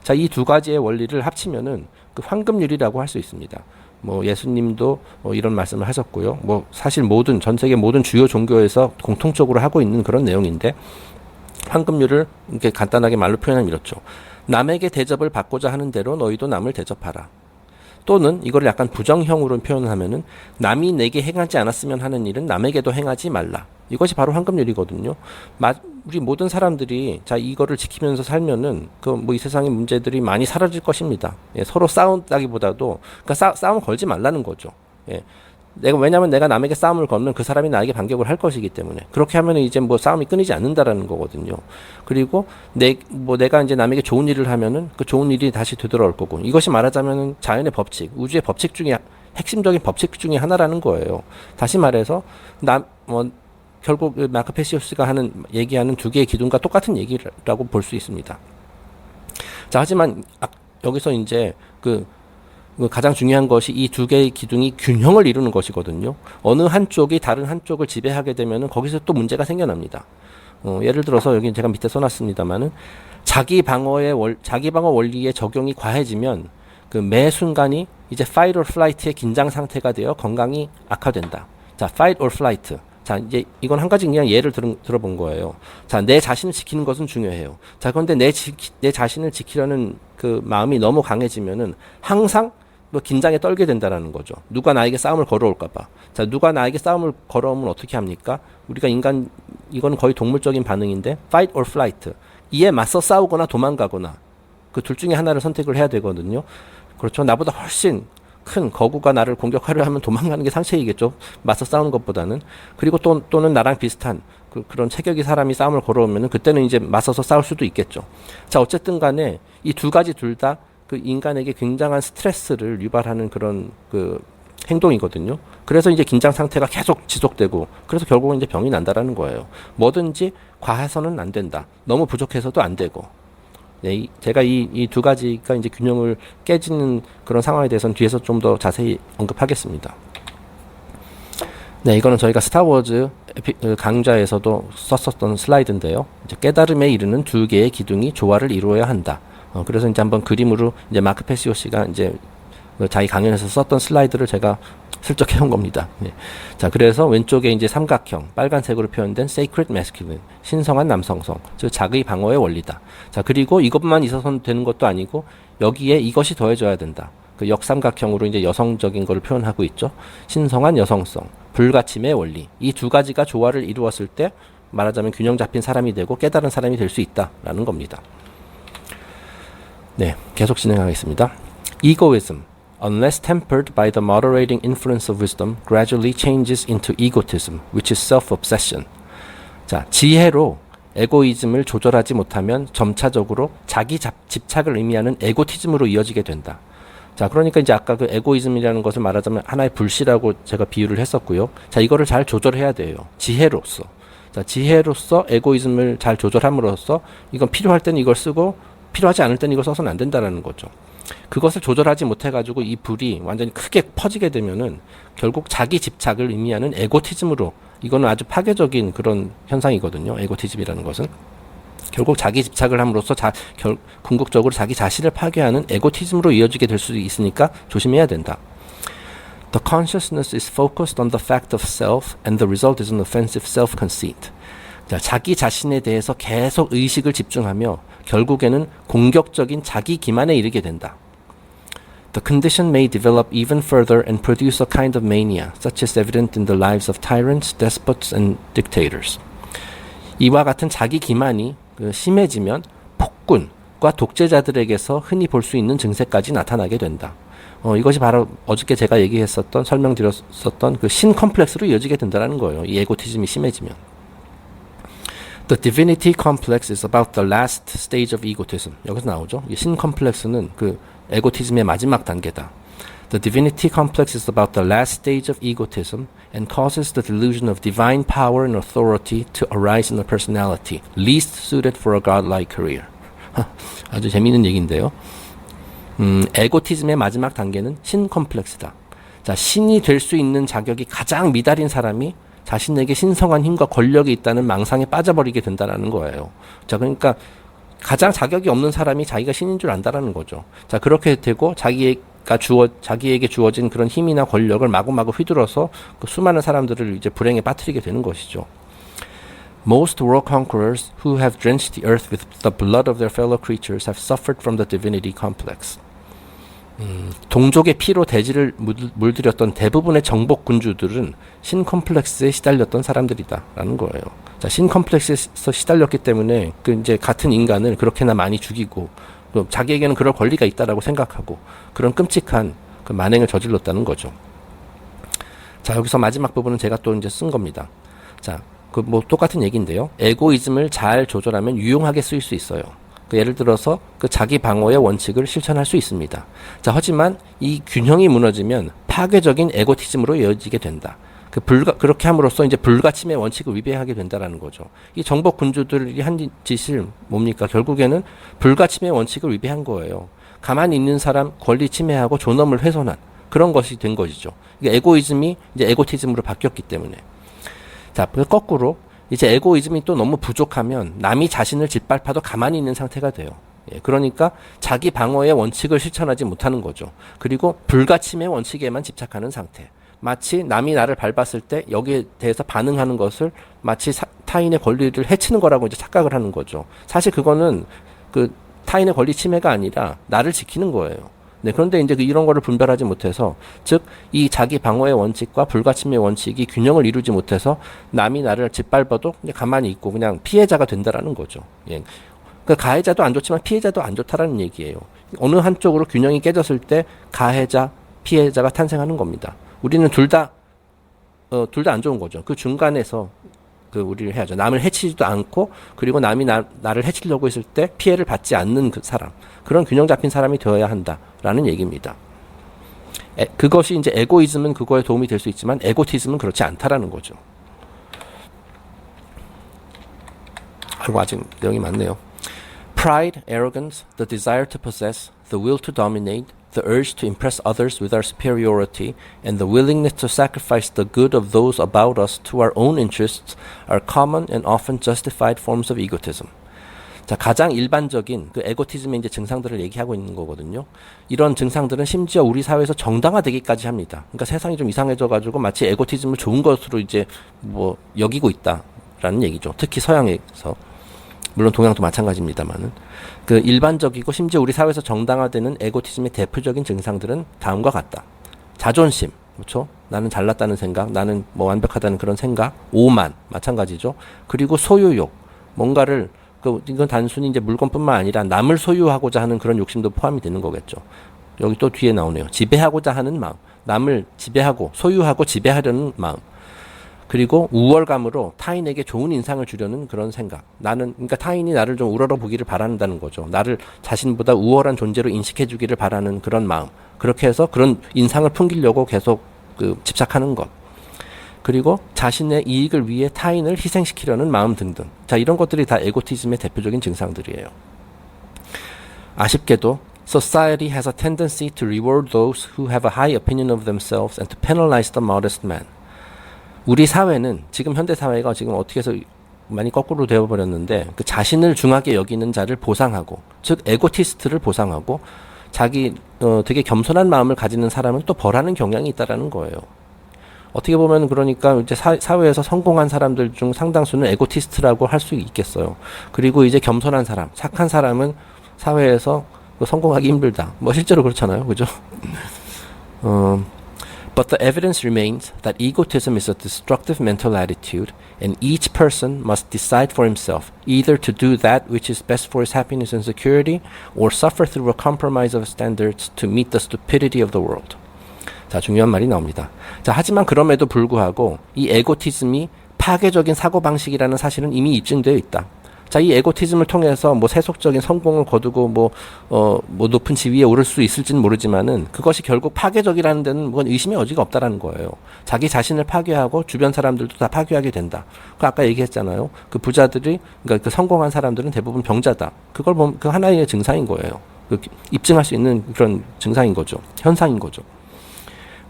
자, 이 두 가지의 원리를 합치면은 그 황금률이라고 할 수 있습니다. 뭐 예수님도 이런 말씀을 하셨고요. 뭐 사실 전 세계 모든 주요 종교에서 공통적으로 하고 있는 그런 내용인데, 황금률을 이렇게 간단하게 말로 표현하면 이렇죠. 남에게 대접을 받고자 하는 대로 너희도 남을 대접하라. 또는 이거를 약간 부정형으로 표현하면은 남이 내게 행하지 않았으면 하는 일은 남에게도 행하지 말라. 이것이 바로 황금률이거든요. 우리 모든 사람들이 자 이거를 지키면서 살면은 그 뭐 이 세상의 문제들이 많이 사라질 것입니다. 예, 서로 싸운다기보다도 그러니까 싸움 걸지 말라는 거죠. 예. 왜냐면 내가 남에게 싸움을 걸면 그 사람이 나에게 반격을 할 것이기 때문에, 그렇게 하면 이제 뭐 싸움이 끊이지 않는다라는 거거든요. 그리고 내가 이제 남에게 좋은 일을 하면은 그 좋은 일이 다시 되돌아올 거고, 이것이 말하자면은 자연의 법칙, 우주의 법칙 중에 핵심적인 법칙 중에 하나라는 거예요. 다시 말해서 결국 마크 페시오스가 얘기하는 두 개의 기둥과 똑같은 얘기라고 볼 수 있습니다. 자, 하지만 여기서 이제 가장 중요한 것이 이 두 개의 기둥이 균형을 이루는 것이거든요. 어느 한쪽이 다른 한쪽을 지배하게 되면은 거기서 또 문제가 생겨납니다. 예를 들어서 여기 제가 밑에 써놨습니다만은 자기 방어 원리의 적용이 과해지면 그 매 순간이 이제 fight or flight의 긴장 상태가 되어 건강이 악화된다. 자, fight or flight. 자, 이제 이건 한 가지 그냥 예를 들어본 거예요. 자, 내 자신을 지키는 것은 중요해요. 자, 그런데 내 자신을 지키려는 그 마음이 너무 강해지면은 항상 긴장에 떨게 된다라는 거죠. 누가 나에게 싸움을 걸어올까봐. 자, 누가 나에게 싸움을 걸어오면 어떻게 합니까? 우리가 이건 거의 동물적인 반응인데, fight or flight. 이에 맞서 싸우거나 도망가거나, 그 둘 중에 하나를 선택을 해야 되거든요. 그렇죠. 나보다 훨씬 큰 거구가 나를 공격하려 하면 도망가는 게 상책이겠죠. 맞서 싸우는 것보다는. 그리고 또는 나랑 비슷한 그런 체격의 사람이 싸움을 걸어오면은 그때는 이제 맞서서 싸울 수도 있겠죠. 자, 어쨌든 간에 이 두 가지 둘 다 그 인간에게 굉장한 스트레스를 유발하는 그런 행동이거든요. 그래서 이제 긴장 상태가 계속 지속되고, 그래서 결국은 이제 병이 난다라는 거예요. 뭐든지 과해서는 안 된다. 너무 부족해서도 안 되고. 네, 제가 이 두 가지가 이제 균형을 깨지는 그런 상황에 대해서는 뒤에서 좀 더 자세히 언급하겠습니다. 네, 이거는 저희가 스타워즈 강좌에서도 썼었던 슬라이드인데요. 이제 깨달음에 이르는 두 개의 기둥이 조화를 이루어야 한다. 그래서 이제 한번 그림으로 이제 마크 페시오스가 이제 자기 강연에서 썼던 슬라이드를 제가 슬쩍 해온 겁니다. 네. 자, 그래서 왼쪽에 이제 삼각형, 빨간색으로 표현된 sacred masculine, 신성한 남성성, 즉 자기 방어의 원리다. 자, 그리고 이것만 있어서는 되는 것도 아니고 여기에 이것이 더해져야 된다. 그 역삼각형으로 이제 여성적인 것을 표현하고 있죠. 신성한 여성성, 불가침의 원리. 이 두 가지가 조화를 이루었을 때 말하자면 균형 잡힌 사람이 되고 깨달은 사람이 될 수 있다라는 겁니다. 네, 계속 진행하겠습니다. Egoism, unless tempered by the moderating influence of wisdom, gradually changes into egotism, which is self-obsession. 자, 지혜로 에고이즘을 조절하지 못하면 점차적으로 자기 집착을 의미하는 에고티즘으로 이어지게 된다. 자, 그러니까 이제 아까 그 에고이즘이라는 것을 말하자면 하나의 불씨라고 제가 비유를 했었고요. 자, 이거를 잘 조절해야 돼요. 지혜로서. 자, 지혜로서 에고이즘을 잘 조절함으로써 이건 필요할 때는 이걸 쓰고 필요하지 않을 때는 이걸 써서는 안 된다라는 거죠. 그것을 조절하지 못해가지고 이 불이 완전히 크게 퍼지게 되면은 결국 자기 집착을 의미하는 에고티즘으로, 이거는 아주 파괴적인 그런 현상이거든요. 에고티즘이라는 것은. 결국 자기 집착을 함으로써 궁극적으로 자기 자신을 파괴하는 에고티즘으로 이어지게 될 수 있으니까 조심해야 된다. The consciousness is focused on the fact of self and the result is an offensive self-conceit. 자, 자기 자신에 대해서 계속 의식을 집중하며 결국에는 공격적인 자기 기만에 이르게 된다. The condition may develop even further and produce a kind of mania, such as evident in the lives of tyrants, despots, and dictators. 이와 같은 자기 기만이 심해지면 폭군과 독재자들에게서 흔히 볼 수 있는 증세까지 나타나게 된다. 이것이 바로 어저께 제가 얘기했었던, 설명드렸었던 그 신 컴플렉스로 이어지게 된다는 거예요. 이 에고티즘이 심해지면. The divinity complex is about the last stage of egotism. 여기서 나오죠. 이 신 컴플렉스는 그 에고티즘의 마지막 단계다. The divinity complex is about the last stage of egotism and causes the delusion of divine power and authority to arise in a personality least suited for a godlike career. 아주 재미있는 얘기인데요. 에고티즘의 마지막 단계는 신 컴플렉스다. 자, 신이 될 수 있는 자격이 가장 미달인 사람이 자신에게 신성한 힘과 권력이 있다는 망상에 빠져버리게 된다는 거예요. 자, 그러니까 가장 자격이 없는 사람이 자기가 신인 줄 안다라는 거죠. 자, 그렇게 되고 자기에게 주어진 그런 힘이나 권력을 마구마구 휘둘러서 그 수많은 사람들을 이제 불행에 빠뜨리게 되는 것이죠. Most world conquerors who have drenched the earth with the blood of their fellow creatures have suffered from the divinity complex. 동족의 피로 대지를 물들였던 대부분의 정복 군주들은 신 컴플렉스에 시달렸던 사람들이다라는 거예요. 자, 신 컴플렉스에서 시달렸기 때문에 그 이제 같은 인간을 그렇게나 많이 죽이고 또 자기에게는 그럴 권리가 있다라고 생각하고 그런 끔찍한 그 만행을 저질렀다는 거죠. 자, 여기서 마지막 부분은 제가 또 이제 쓴 겁니다. 자, 그 뭐 똑같은 얘기인데요. 에고이즘을 잘 조절하면 유용하게 쓰일 수 있어요. 예를 들어서 그 자기 방어의 원칙을 실천할 수 있습니다. 자, 하지만 이 균형이 무너지면 파괴적인 에고티즘으로 이어지게 된다. 그렇게 함으로써 이제 불가침의 원칙을 위배하게 된다라는 거죠. 이 정복 군주들이 한 짓을 뭡니까? 결국에는 불가침의 원칙을 위배한 거예요. 가만히 있는 사람 권리 침해하고 존엄을 훼손한 그런 것이 된 것이죠. 그러니까 에고이즘이 이제 에고티즘으로 바뀌었기 때문에. 자, 거꾸로 이제 에고이즘이 또 너무 부족하면 남이 자신을 짓밟아도 가만히 있는 상태가 돼요. 예, 그러니까 자기 방어의 원칙을 실천하지 못하는 거죠. 그리고 불가침의 원칙에만 집착하는 상태. 마치 남이 나를 밟았을 때 여기에 대해서 반응하는 것을 마치 타인의 권리를 해치는 거라고 이제 착각을 하는 거죠. 사실 그거는 그 타인의 권리 침해가 아니라 나를 지키는 거예요. 네, 그런데 이제 이런 거를 분별하지 못해서, 즉, 이 자기 방어의 원칙과 불가침의 원칙이 균형을 이루지 못해서 남이 나를 짓밟아도 그냥 가만히 있고 그냥 피해자가 된다라는 거죠. 예. 그 가해자도 안 좋지만 피해자도 안 좋다라는 얘기예요. 어느 한쪽으로 균형이 깨졌을 때 가해자, 피해자가 탄생하는 겁니다. 우리는 둘 다 안 좋은 거죠. 그 중간에서 우리를 해야죠. 남을 해치지도 않고, 그리고 남이 나를 해치려고 했을 때 피해를 받지 않는 그 사람. 그런 균형 잡힌 사람이 되어야 한다라는 얘기입니다. 그것이 이제 에고이즘은 그거에 도움이 될 수 있지만, 에고티즘은 그렇지 않다라는 거죠. 아이고, 아직 내용이 많네요. Pride, arrogance, the desire to possess, the will to dominate, the urge to impress others with our superiority, and the willingness to sacrifice the good of those about us to our own interests are common and often justified forms of egotism. 자, 가장 일반적인 그 에고티즘의 이제 증상들을 얘기하고 있는 거거든요. 이런 증상들은 심지어 우리 사회에서 정당화되기까지 합니다. 그러니까 세상이 좀 이상해져가지고 마치 에고티즘을 좋은 것으로 이제 뭐 여기고 있다라는 얘기죠. 특히 서양에서. 물론 동양도 마찬가지입니다만은. 그 일반적이고 심지어 우리 사회에서 정당화되는 에고티즘의 대표적인 증상들은 다음과 같다. 자존심, 그렇죠? 나는 잘났다는 생각, 나는 뭐 완벽하다는 그런 생각, 오만, 마찬가지죠. 그리고 소유욕, 뭔가를 이건 단순히 이제 물건뿐만 아니라 남을 소유하고자 하는 그런 욕심도 포함이 되는 거겠죠. 여기 또 뒤에 나오네요. 지배하고자 하는 마음, 남을 지배하고 소유하고 지배하려는 마음. 그리고 우월감으로 타인에게 좋은 인상을 주려는 그런 생각. 그러니까 타인이 나를 좀 우러러 보기를 바란다는 거죠. 나를 자신보다 우월한 존재로 인식해 주기를 바라는 그런 마음. 그렇게 해서 그런 인상을 풍기려고 계속 집착하는 것. 그리고 자신의 이익을 위해 타인을 희생시키려는 마음 등등. 자, 이런 것들이 다 에고티즘의 대표적인 증상들이에요. 아쉽게도 society has a tendency to reward those who have a high opinion of themselves and to penalize the modest man. 우리 사회는 지금 현대 사회가 지금 어떻게 해서 많이 거꾸로 되어버렸는데 그 자신을 중하게 여기는 자를 보상하고, 즉 에고티스트를 보상하고, 자기 되게 겸손한 마음을 가지는 사람은 또 벌하는 경향이 있다라는 거예요. 어떻게 보면 그러니까 이제 사회에서 성공한 사람들 중 상당수는 에고티스트라고 할 수 있겠어요. 그리고 이제 겸손한 사람, 착한 사람은 사회에서 성공하기 힘들다. 뭐 실제로 그렇잖아요, 그죠? But the evidence remains that egotism is a destructive mental attitude, and each person must decide for himself either to do that which is best for his happiness and security, or suffer through a compromise of standards to meet the stupidity of the world. 자, 중요한 말이 나옵니다. 자, 하지만 그럼에도 불구하고 이 에고티즘이 파괴적인 사고방식이라는 사실은 이미 입증되어 있다. 자, 이 에고티즘을 통해서 뭐 세속적인 성공을 거두고 뭐 높은 지위에 오를 수 있을지는 모르지만은 그것이 결국 파괴적이라는 데는 뭔 의심의 여지가 없다라는 거예요. 자기 자신을 파괴하고 주변 사람들도 다 파괴하게 된다. 그 아까 얘기했잖아요. 그 부자들이, 그러니까 그 성공한 사람들은 대부분 병자다. 그걸 보면 그 하나의 증상인 거예요. 입증할 수 있는 그런 증상인 거죠. 현상인 거죠.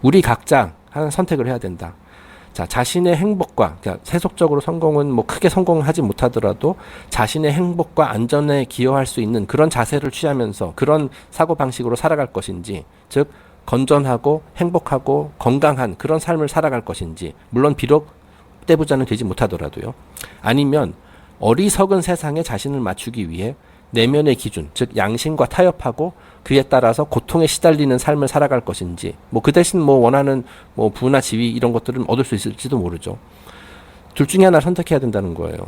우리 각자 하나 선택을 해야 된다. 자, 자신의 행복과, 그러니까 세속적으로 성공은 뭐 크게 성공하지 못하더라도 자신의 행복과 안전에 기여할 수 있는 그런 자세를 취하면서 그런 사고방식으로 살아갈 것인지, 즉 건전하고 행복하고 건강한 그런 삶을 살아갈 것인지, 물론 비록 떼부자는 되지 못하더라도요. 아니면 어리석은 세상에 자신을 맞추기 위해 내면의 기준, 즉 양심과 타협하고 그에 따라서 고통에 시달리는 삶을 살아갈 것인지, 뭐 그 대신 뭐 원하는 뭐 부나 지위 이런 것들은 얻을 수 있을지도 모르죠. 둘 중에 하나 선택해야 된다는 거예요.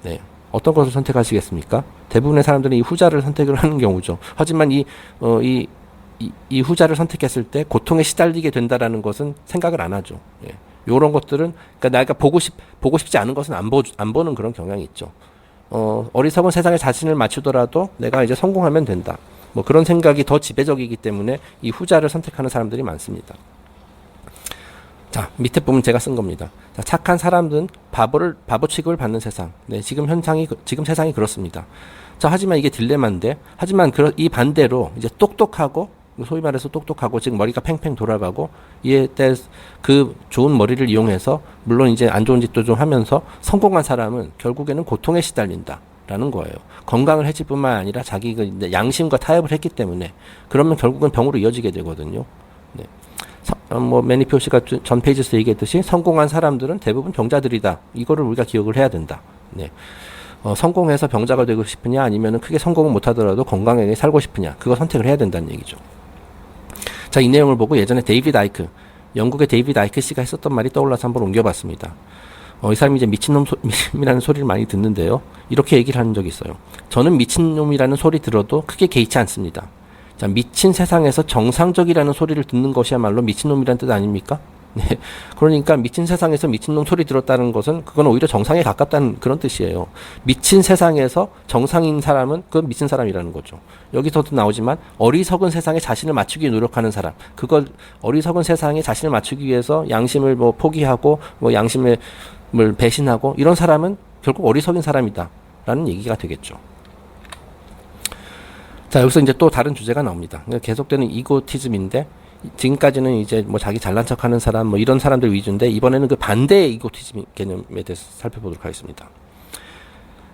네. 어떤 것을 선택하시겠습니까? 대부분의 사람들은 이 후자를 선택을 하는 경우죠. 하지만 이 후자를 선택했을 때 고통에 시달리게 된다라는 것은 생각을 안 하죠. 예. 요런 것들은, 그러니까 내가 보고 싶지 않은 것은 안 보는 그런 경향이 있죠. 어리석은 세상에 자신을 맞추더라도 내가 이제 성공하면 된다. 뭐 그런 생각이 더 지배적이기 때문에 이 후자를 선택하는 사람들이 많습니다. 자, 밑에 보면 제가 쓴 겁니다. 자, 착한 사람들은 바보 취급을 받는 세상. 네, 지금 세상이 그렇습니다. 자, 하지만 이게 딜레마인데, 하지만 이 반대로 이제 똑똑하고, 소위 말해서 똑똑하고, 즉 머리가 팽팽 돌아가고, 이에 대해 그 좋은 머리를 이용해서 물론 이제 안 좋은 짓도 좀 하면서 성공한 사람은 결국에는 고통에 시달린다라는 거예요. 건강을 해칠 뿐만 아니라 자기 그 양심과 타협을 했기 때문에, 그러면 결국은 병으로 이어지게 되거든요. 네. 뭐 매니표 씨가 전 페이지에서 얘기했듯이 성공한 사람들은 대부분 병자들이다. 이거를 우리가 기억을 해야 된다. 네. 성공해서 병자가 되고 싶으냐, 아니면 크게 성공을 못하더라도 건강하게 살고 싶으냐, 그거 선택을 해야 된다는 얘기죠. 자, 이 내용을 보고 예전에 영국의 데이비드 아이크 씨가 했었던 말이 떠올라서 한번 옮겨봤습니다. 이 사람이 이제 미친놈이라는 소리를 많이 듣는데요. 이렇게 얘기를 하는 적이 있어요. 저는 미친놈이라는 소리 들어도 크게 개의치 않습니다. 자, 미친 세상에서 정상적이라는 소리를 듣는 것이야말로 미친놈이라는 뜻 아닙니까? 네. 그러니까 미친 세상에서 미친놈 소리 들었다는 것은 그건 오히려 정상에 가깝다는 그런 뜻이에요. 미친 세상에서 정상인 사람은 그건 미친 사람이라는 거죠. 여기서도 나오지만 어리석은 세상에 자신을 맞추기 위해 노력하는 사람, 그걸 어리석은 세상에 자신을 맞추기 위해서 양심을 뭐 포기하고 뭐 양심을 배신하고 이런 사람은 결국 어리석은 사람이다라는 얘기가 되겠죠. 자, 여기서 이제 또 다른 주제가 나옵니다. 그러니까 계속되는 이고티즘인데, 지금까지는 이제 뭐 자기 잘난 척하는 사람 뭐 이런 사람들 위주인데, 이번에는 그 반대의 이고티즘 개념에 대해서 살펴보도록 하겠습니다.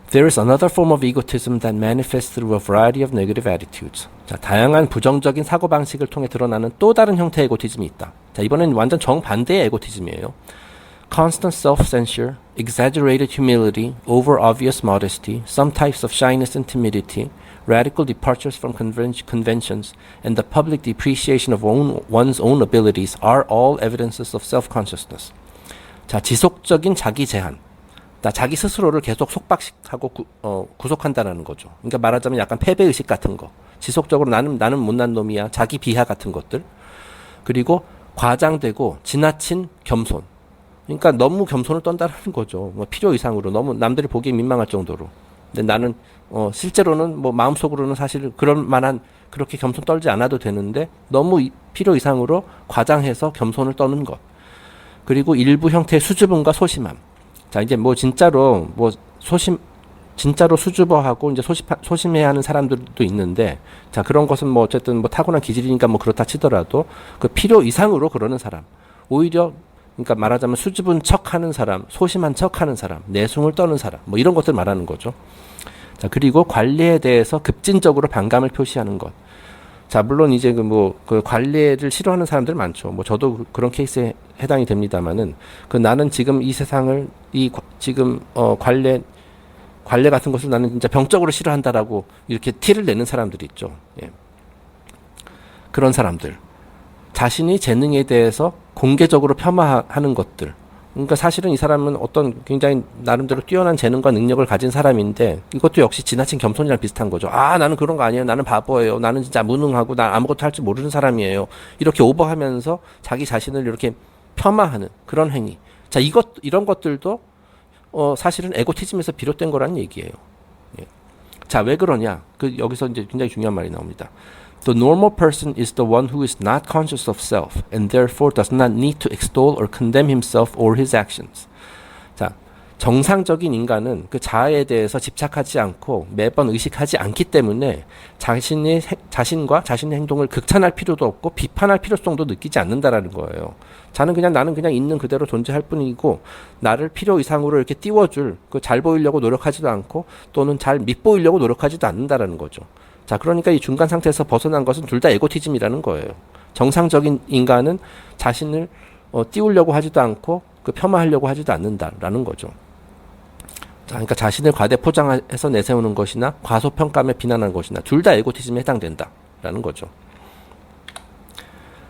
There is another form of egotism that manifests through a variety of negative attitudes. 자, 다양한 부정적인 사고방식을 통해 드러나는 또 다른 형태의 에고티즘이 있다. 자, 이번엔 완전 정반대의 에고티즘이에요. Constant self-censure, exaggerated humility, over-obvious modesty, some types of shyness and timidity, radical departures from conventions, and the public depreciation of one's own abilities are all evidences of self-consciousness. 자, 지속적인 자기 제한. 자기 스스로를 계속 속박하고 구속한다는 거죠. 그러니까 말하자면 약간 패배의식 같은 거. 지속적으로 나는 못난 놈이야. 자기 비하 같은 것들. 그리고 과장되고 지나친 겸손. 그러니까 너무 겸손을 떤다는 거죠. 뭐 필요 이상으로 너무 남들이 보기에 민망할 정도로. 근데 나는 실제로는 뭐 마음속으로는 사실 그런 만한 그렇게 겸손 떨지 않아도 되는데 너무 필요 이상으로 과장해서 겸손을 떠는 것. 그리고 일부 형태의 수줍음과 소심함. 자, 이제 뭐 진짜로 진짜로 수줍어하고 이제 소심해야 하는 사람들도 있는데, 자, 그런 것은 뭐 어쨌든 뭐 타고난 기질이니까 뭐 그렇다 치더라도 그 필요 이상으로 그러는 사람. 오히려 그러니까 말하자면 수줍은 척 하는 사람, 소심한 척 하는 사람, 내숭을 떠는 사람, 뭐 이런 것들 말하는 거죠. 자, 그리고 관리에 대해서 급진적으로 반감을 표시하는 것. 자, 물론 이제 그 관리를 싫어하는 사람들 많죠. 뭐 저도 그런 케이스에 해당이 됩니다만은 나는 지금 이 세상을 지금 관례 같은 것을 나는 진짜 병적으로 싫어한다라고 이렇게 티를 내는 사람들이 있죠. 예. 그런 사람들. 자신이 재능에 대해서 공개적으로 폄하하는 것들. 그러니까 사실은 이 사람은 어떤 굉장히 나름대로 뛰어난 재능과 능력을 가진 사람인데 이것도 역시 지나친 겸손이랑 비슷한 거죠. 아, 나는 그런 거 아니에요. 나는 바보예요. 나는 진짜 무능하고 난 아무것도 할 줄 모르는 사람이에요. 이렇게 오버하면서 자기 자신을 이렇게 폄하하는 그런 행위. 자, 이런 것들도 사실은 에고티즘에서 비롯된 거라는 얘기예요. 예. 자, 왜 그러냐? 여기서 이제 굉장히 중요한 말이 나옵니다. The normal person is the one who is not conscious of self and therefore does not need to extol or condemn himself or his actions. 자, 정상적인 인간은 그 자아에 대해서 집착하지 않고 매번 의식하지 않기 때문에 자신과 자신의 행동을 극찬할 필요도 없고 비판할 필요성도 느끼지 않는다라는 거예요. 나는 그냥 있는 그대로 존재할 뿐이고 나를 필요 이상으로 이렇게 띄워줄 잘 보이려고 노력하지도 않고 또는 잘 밉보이려고 노력하지도 않는다라는 거죠. 자, 그러니까 이 중간 상태에서 벗어난 것은 둘 다 에고티즘이라는 거예요. 정상적인 인간은 자신을 띄우려고 하지도 않고 폄하하려고 하지도 않는다라는 거죠. 자, 그러니까 자신을 과대 포장해서 내세우는 것이나 과소평가에 비난하는 것이나 둘 다 에고티즘에 해당된다라는 거죠.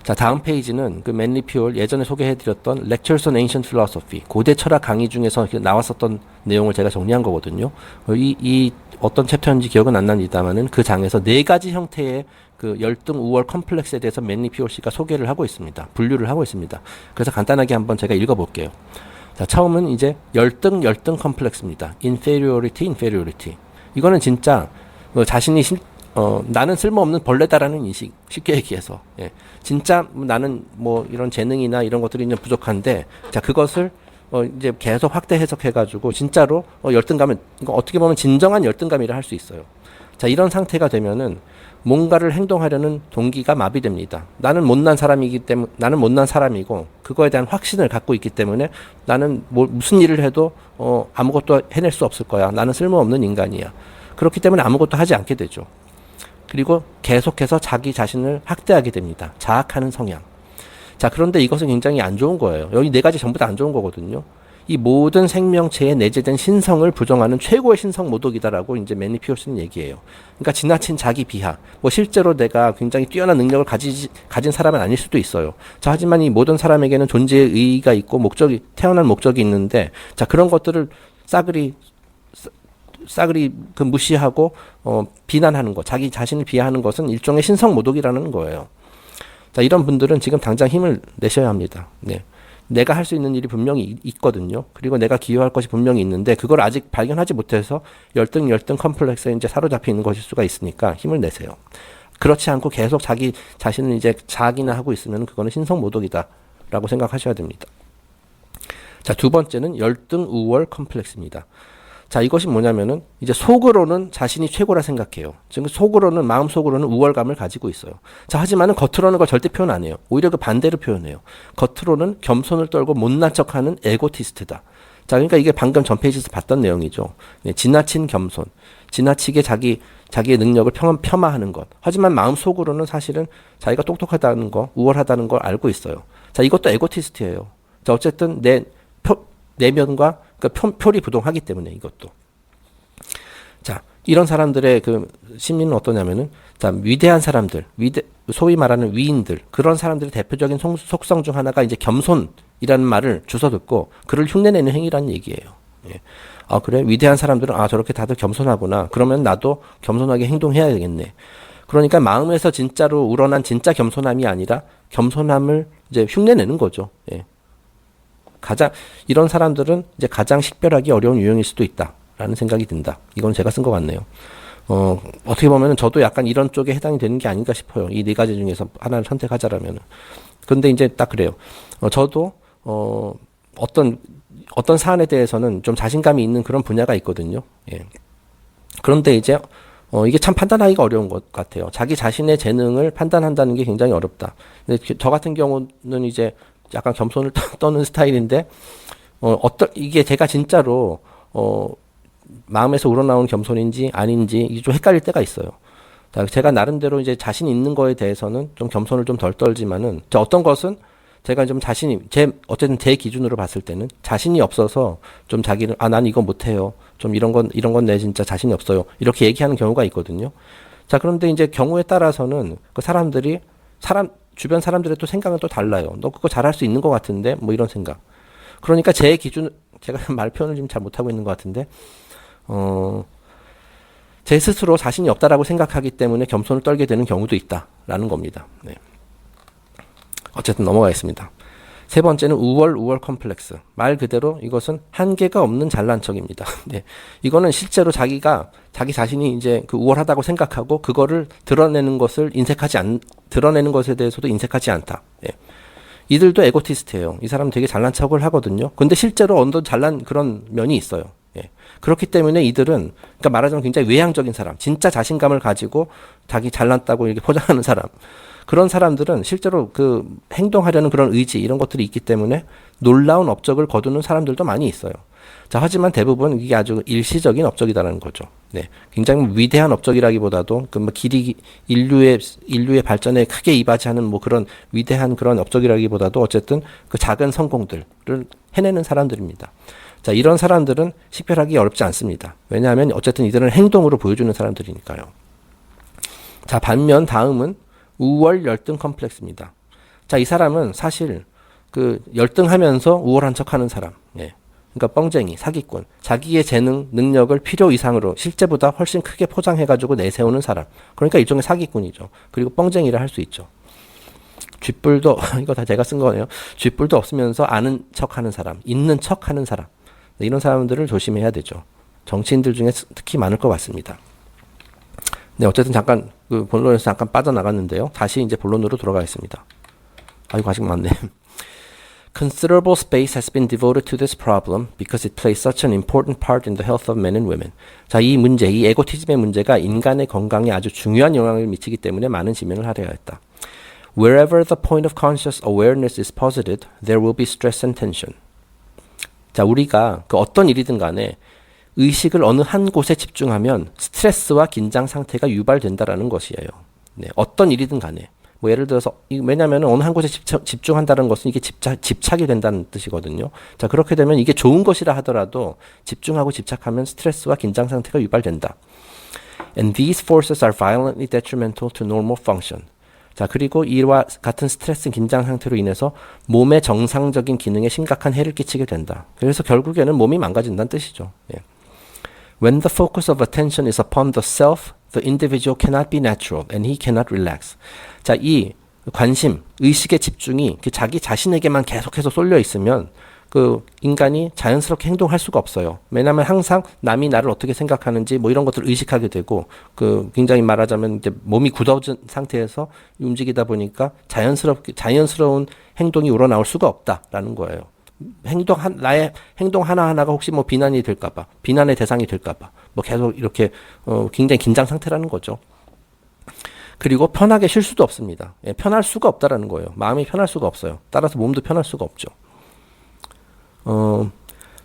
자, 다음 페이지는 맨리 퓨얼 예전에 소개해드렸던 Lectures on Ancient Philosophy 고대 철학 강의 중에서 나왔었던 내용을 제가 정리한 거거든요. 이 어떤 챕터인지 기억은 안 납니다만은 그 장에서 4가지 형태의 열등 우월 컴플렉스에 대해서 맨리 퓨얼 씨가 소개를 하고 있습니다. 분류를 하고 있습니다. 그래서 간단하게 한번 제가 읽어볼게요. 자, 처음은 이제 열등 컴플렉스입니다. inferiority. 이거는 진짜 자신이 나는 쓸모없는 벌레다라는 인식, 쉽게 얘기해서. 예. 진짜 나는 뭐 이런 재능이나 이런 것들이 이제 부족한데, 자, 그것을 이제 계속 확대 해석해가지고 진짜로 열등감을, 이거 어떻게 보면 진정한 열등감이라 할 수 있어요. 자, 이런 상태가 되면은 뭔가를 행동하려는 동기가 마비됩니다. 나는 못난 사람이고 그거에 대한 확신을 갖고 있기 때문에 나는 무슨 일을 해도 아무것도 해낼 수 없을 거야. 나는 쓸모없는 인간이야. 그렇기 때문에 아무것도 하지 않게 되죠. 그리고 계속해서 자기 자신을 학대하게 됩니다. 자학하는 성향. 자, 그런데 이것은 굉장히 안 좋은 거예요. 여기 4가지 전부 다 안 좋은 거거든요. 이 모든 생명체에 내재된 신성을 부정하는 최고의 신성 모독이다라고 이제 맨리 퓨얼스는 얘기해요. 그러니까 지나친 자기 비하. 뭐 실제로 내가 굉장히 뛰어난 능력을 가진 사람은 아닐 수도 있어요. 자, 하지만 이 모든 사람에게는 존재의 의의가 있고 태어난 목적이 있는데, 자, 그런 것들을 싸그리 무시하고 비난하는 것, 자기 자신을 비하하는 것은 일종의 신성 모독이라는 거예요. 자, 이런 분들은 지금 당장 힘을 내셔야 합니다. 네. 내가 할 수 있는 일이 분명히 있거든요. 그리고 내가 기여할 것이 분명히 있는데 그걸 아직 발견하지 못해서 열등 컴플렉스에 이제 사로잡혀 있는 것일 수가 있으니까 힘을 내세요. 그렇지 않고 계속 자기 자신을 이제 자학이나 하고 있으면 그거는 신성 모독이다라고 생각하셔야 됩니다. 자, 2번째는 열등 우월 컴플렉스입니다. 자, 이것이 뭐냐면은 이제 속으로는 자신이 최고라 생각해요. 지금 속으로는 마음속으로는 우월감을 가지고 있어요. 자, 하지만은 겉으로는 그걸 절대 표현 안 해요. 오히려 그 반대로 표현해요. 겉으로는 겸손을 떨고 못난 척하는 에고티스트다. 자, 그러니까 이게 방금 전 페이지에서 봤던 내용이죠. 네, 지나친 겸손, 지나치게 자기의 능력을 폄하하는 것. 하지만 마음속으로는 사실은 자기가 똑똑하다는 거, 우월하다는 걸 알고 있어요. 자, 이것도 에고티스트예요. 자, 어쨌든 내면과 표리 부동하기 때문에 이것도. 자, 이런 사람들의 심리는 어떠냐면은, 자, 위대한 사람들, 소위 말하는 위인들, 그런 사람들의 대표적인 속성 중 하나가 이제 겸손이라는 말을 주워 듣고 그를 흉내내는 행위라는 얘기예요. 예. 아, 그래? 위대한 사람들은 저렇게 다들 겸손하구나. 그러면 나도 겸손하게 행동해야 되겠네. 그러니까 마음에서 진짜로 우러난 진짜 겸손함이 아니라 겸손함을 이제 흉내내는 거죠. 예. 이런 사람들은 이제 가장 식별하기 어려운 유형일 수도 있다. 라는 생각이 든다. 이건 제가 쓴 것 같네요. 어떻게 보면 저도 약간 이런 쪽에 해당이 되는 게 아닌가 싶어요. 이 네 가지 중에서 하나를 선택하자라면. 근데 이제 딱 그래요. 저도, 어떤 사안에 대해서는 좀 자신감이 있는 그런 분야가 있거든요. 예. 그런데 이제, 이게 참 판단하기가 어려운 것 같아요. 자기 자신의 재능을 판단한다는 게 굉장히 어렵다. 근데 저 같은 경우는 이제 약간 겸손을 떠는 스타일인데, 이게 제가 진짜로, 마음에서 우러나오는 겸손인지 아닌지 이게 좀 헷갈릴 때가 있어요. 제가 나름대로 이제 자신 있는 거에 대해서는 좀 겸손을 좀 덜 떨지만은 어떤 것은 제가 좀 어쨌든 제 기준으로 봤을 때는 자신이 없어서 좀 자기를 난 이거 못해요. 좀 이런 건 내 진짜 자신이 없어요. 이렇게 얘기하는 경우가 있거든요. 자, 그런데 이제 경우에 따라서는 그 주변 사람들의 또 생각은 또 달라요. 너 그거 잘할 수 있는 것 같은데 뭐 이런 생각. 그러니까 제 기준 제가 말 표현을 지금 잘 못하고 있는 것 같은데 제 스스로 자신이 없다라고 생각하기 때문에 겸손을 떨게 되는 경우도 있다라는 겁니다. 네. 어쨌든 넘어가겠습니다. 세 번째는 우월 컴플렉스. 말 그대로 이것은 한계가 없는 잘난 척입니다. 네. 이거는 실제로 자기 자신이 이제 그 우월하다고 생각하고 그거를 드러내는 것에 대해서도 인색하지 않다. 네. 이들도 에고티스트예요. 이 사람 되게 잘난 척을 하거든요. 근데 실제로 잘난 그런 면이 있어요. 예. 그렇기 때문에 이들은, 그러니까 말하자면 굉장히 외향적인 사람, 진짜 자신감을 가지고 자기 잘났다고 이렇게 포장하는 사람. 그런 사람들은 실제로 그 행동하려는 그런 의지, 이런 것들이 있기 때문에 놀라운 업적을 거두는 사람들도 많이 있어요. 자, 하지만 대부분 이게 아주 일시적인 업적이다라는 거죠. 네. 굉장히 위대한 업적이라기보다도 인류의 발전에 크게 이바지하는 뭐 그런 위대한 그런 업적이라기보다도 어쨌든 그 작은 성공들을 해내는 사람들입니다. 자, 이런 사람들은 식별하기 어렵지 않습니다. 왜냐하면 어쨌든 이들은 행동으로 보여주는 사람들이니까요. 자, 반면 다음은 우월 열등 컴플렉스입니다. 자, 이 사람은 사실 그 열등하면서 우월한 척하는 사람. 예. 그러니까 뻥쟁이, 사기꾼, 자기의 재능, 능력을 필요 이상으로 실제보다 훨씬 크게 포장해가지고 내세우는 사람. 그러니까 일종의 사기꾼이죠. 그리고 뻥쟁이를 할 수 있죠. 쥐뿔도 이거 다 제가 쓴 거네요. 쥐뿔도 없으면서 아는 척하는 사람, 있는 척하는 사람. 이런 사람들을 조심해야 되죠. 정치인들 중에 특히 많을 것 같습니다. 네, 어쨌든 잠깐 그 본론에서 잠깐 빠져나갔는데요. 다시 이제 본론으로 돌아가겠습니다. 아이고, 아직 많네. Considerable space has been devoted to this problem because it plays such an important part in the health of men and women. 자, 이 에고티즘의 문제가 인간의 건강에 아주 중요한 영향을 미치기 때문에 많은 지명을 하려야 했다. Wherever the point of conscious awareness is posited, there will be stress and tension. 자, 우리가 그 어떤 일이든 간에 의식을 어느 한 곳에 집중하면 스트레스와 긴장 상태가 유발된다라는 것이에요. 네, 어떤 일이든 간에. 뭐 예를 들어서 왜냐하면 어느 한 곳에 집중한다는 것은 이게 집착이 된다는 뜻이거든요. 자, 그렇게 되면 이게 좋은 것이라 하더라도 집중하고 집착하면 스트레스와 긴장 상태가 유발된다. And these forces are violently detrimental to normal function. 자, 그리고 이와 같은 스트레스 긴장 상태로 인해서 몸의 정상적인 기능에 심각한 해를 끼치게 된다. 그래서 결국에는 몸이 망가진다는 뜻이죠. 예. When the focus of attention is upon the self, the individual cannot be natural and he cannot relax. 자, 이 관심, 의식의 집중이 자기 자신에게만 계속해서 쏠려 있으면 그 인간이 자연스럽게 행동할 수가 없어요. 왜냐하면 항상 남이 나를 어떻게 생각하는지 뭐 이런 것들을 의식하게 되고 그 굉장히 말하자면 이제 몸이 굳어진 상태에서 움직이다 보니까 자연스러운 행동이 우러나올 수가 없다라는 거예요. 나의 행동 하나하나가 혹시 뭐 비난이 될까봐, 비난의 대상이 될까봐, 뭐 계속 이렇게, 굉장히 긴장 상태라는 거죠. 그리고 편하게 쉴 수도 없습니다. 예, 편할 수가 없다라는 거예요. 마음이 편할 수가 없어요. 따라서 몸도 편할 수가 없죠.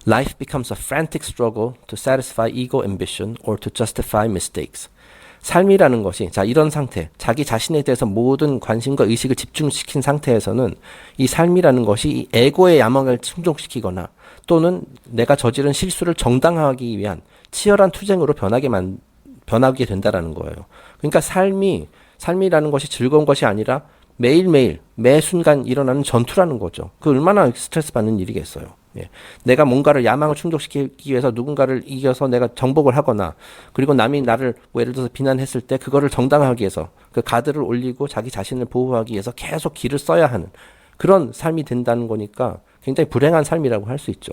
Life becomes a frantic struggle to satisfy ego ambition or to justify mistakes. 삶이라는 것이, 자, 이런 상태, 자기 자신에 대해서 모든 관심과 의식을 집중시킨 상태에서는 이 삶이라는 것이 이 에고의 야망을 충족시키거나 또는 내가 저지른 실수를 정당화하기 위한 치열한 투쟁으로 변하게 된다라는 거예요. 그러니까 삶이라는 것이 즐거운 것이 아니라 매일매일, 매 순간 일어나는 전투라는 거죠. 그 얼마나 스트레스 받는 일이겠어요. 예. 내가 뭔가를 야망을 충족시키기 위해서 누군가를 이겨서 내가 정복을 하거나 그리고 남이 나를 뭐 예를 들어서 비난했을 때 그거를 정당화하기 위해서 그 가드를 올리고 자기 자신을 보호하기 위해서 계속 기를 써야 하는 그런 삶이 된다는 거니까 굉장히 불행한 삶이라고 할 수 있죠.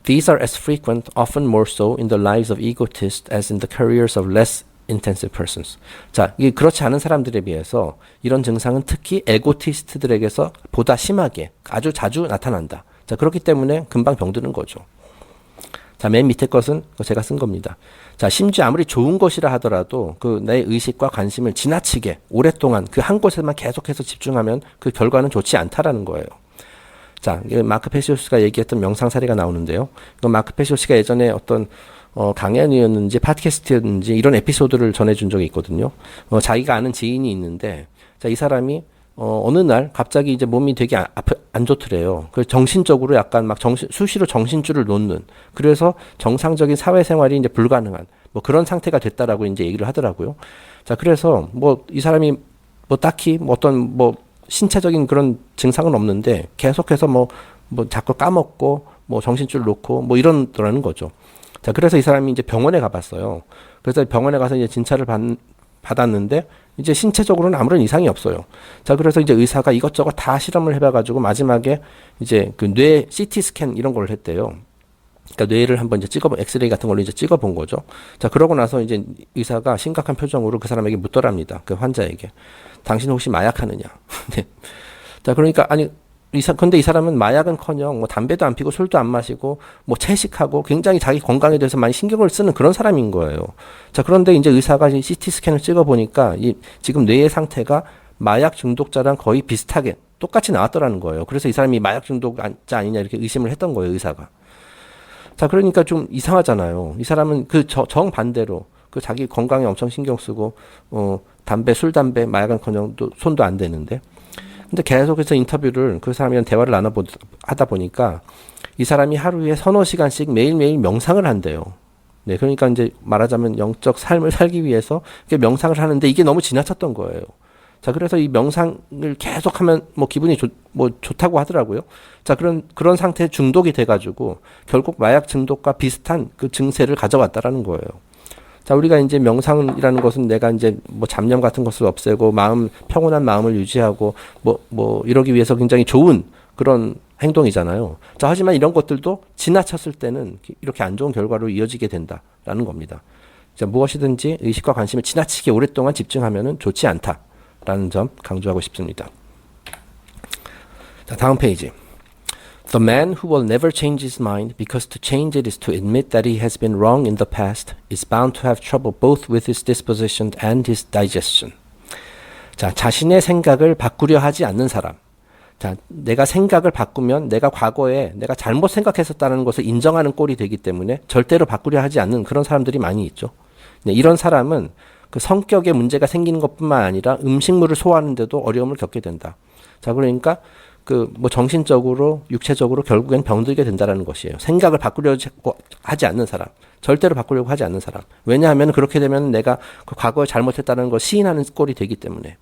These are as frequent, often more so, in the lives of egotists as in the careers of less intensive persons. 자, 이게 그렇지 않은 사람들에 비해서 이런 증상은 특히 에고티스트들에게서 보다 심하게 아주 자주 나타난다. 자, 그렇기 때문에 금방 병드는 거죠. 자, 맨 밑에 것은 제가 쓴 겁니다. 자, 심지어 아무리 좋은 것이라 하더라도 그 내 의식과 관심을 지나치게 오랫동안 그 한 곳에만 계속해서 집중하면 그 결과는 좋지 않다라는 거예요. 자, 마크 페시오스가 얘기했던 명상 사례가 나오는데요. 마크 페시오스가 예전에 어떤 강연이었는지 팟캐스트였는지 이런 에피소드를 전해준 적이 있거든요. 자기가 아는 지인이 있는데, 자, 이 사람이 어느 날 갑자기 이제 몸이 되게 안 좋더래요. 그래서 정신적으로 약간 막 수시로 정신줄을 놓는, 그래서 정상적인 사회생활이 이제 불가능한 뭐 그런 상태가 됐다라고 이제 얘기를 하더라고요. 자, 그래서 뭐 이 사람이 뭐 딱히 뭐 어떤 뭐 신체적인 그런 증상은 없는데 계속해서 뭐 자꾸 까먹고 뭐 정신줄 놓고 뭐 이런더라는 거죠. 자, 그래서 이 사람이 이제 병원에 가봤어요. 그래서 병원에 가서 이제 진찰을 받았는데 이제 신체적으로는 아무런 이상이 없어요. 자, 그래서 이제 의사가 이것저것 다 실험을 해봐가지고 마지막에 이제 그 뇌 CT 스캔 이런 걸 했대요. 그러니까 뇌를 한번 이제 엑스레이 같은 걸로 이제 찍어본 거죠. 자, 그러고 나서 이제 의사가 심각한 표정으로 그 사람에게 묻더랍니다. 그 환자에게. 당신 혹시 마약하느냐? 네. 자, 그러니까 아니 근데 이 사람은 마약은커녕 뭐 담배도 안 피고 술도 안 마시고 뭐 채식하고 굉장히 자기 건강에 대해서 많이 신경을 쓰는 그런 사람인 거예요. 자, 그런데 이제 의사가 CT 스캔을 찍어 보니까 지금 뇌의 상태가 마약 중독자랑 거의 비슷하게 똑같이 나왔더라는 거예요. 그래서 이 사람이 마약 중독자 아니냐 이렇게 의심을 했던 거예요, 의사가. 자, 그러니까 좀 이상하잖아요. 이 사람은 그 정반대로 그 자기 건강에 엄청 신경 쓰고 담배, 술, 담배, 마약은커녕 또 손도 안 대는데. 근데 계속해서 인터뷰를 그 사람이랑 대화를 하다 보니까 이 사람이 하루에 서너 시간씩 매일매일 명상을 한대요. 네, 그러니까 이제 말하자면 영적 삶을 살기 위해서 명상을 하는데 이게 너무 지나쳤던 거예요. 자, 그래서 이 명상을 계속하면 뭐 기분이 좋다고 하더라고요. 자, 그런 상태에 중독이 돼가지고 결국 마약 중독과 비슷한 그 증세를 가져왔다라는 거예요. 자, 우리가 이제 명상이라는 것은 내가 이제 뭐 잡념 같은 것을 없애고 평온한 마음을 유지하고 이러기 위해서 굉장히 좋은 그런 행동이잖아요. 자, 하지만 이런 것들도 지나쳤을 때는 이렇게 안 좋은 결과로 이어지게 된다라는 겁니다. 자, 무엇이든지 의식과 관심을 지나치게 오랫동안 집중하면은 좋지 않다라는 점 강조하고 싶습니다. 자, 다음 페이지. The man who will never change his mind because to change it is to admit that he has been wrong in the past is bound to have trouble both with his disposition and his digestion. 자, 자신의 생각을 바꾸려 하지 않는 사람. 자, 내가 생각을 바꾸면 내가 과거에 내가 잘못 생각했었다는 것을 인정하는 꼴이 되기 때문에 절대로 바꾸려 하지 않는 그런 사람들이 많이 있죠. 네, 이런 사람은 그 성격에 문제가 생기는 것뿐만 아니라 음식물을 소화하는데도 어려움을 겪게 된다. 자, 그러니까 뭐 정신적으로, 육체적으로 결국엔 병들게 된다라는 것이에요. 생각을 바꾸려고 하지 않는 사람. 절대로 바꾸려고 하지 않는 사람. 왜냐하면 그렇게 되면 내가 그 과거에 잘못했다는 걸 시인하는 꼴이 되기 때문에.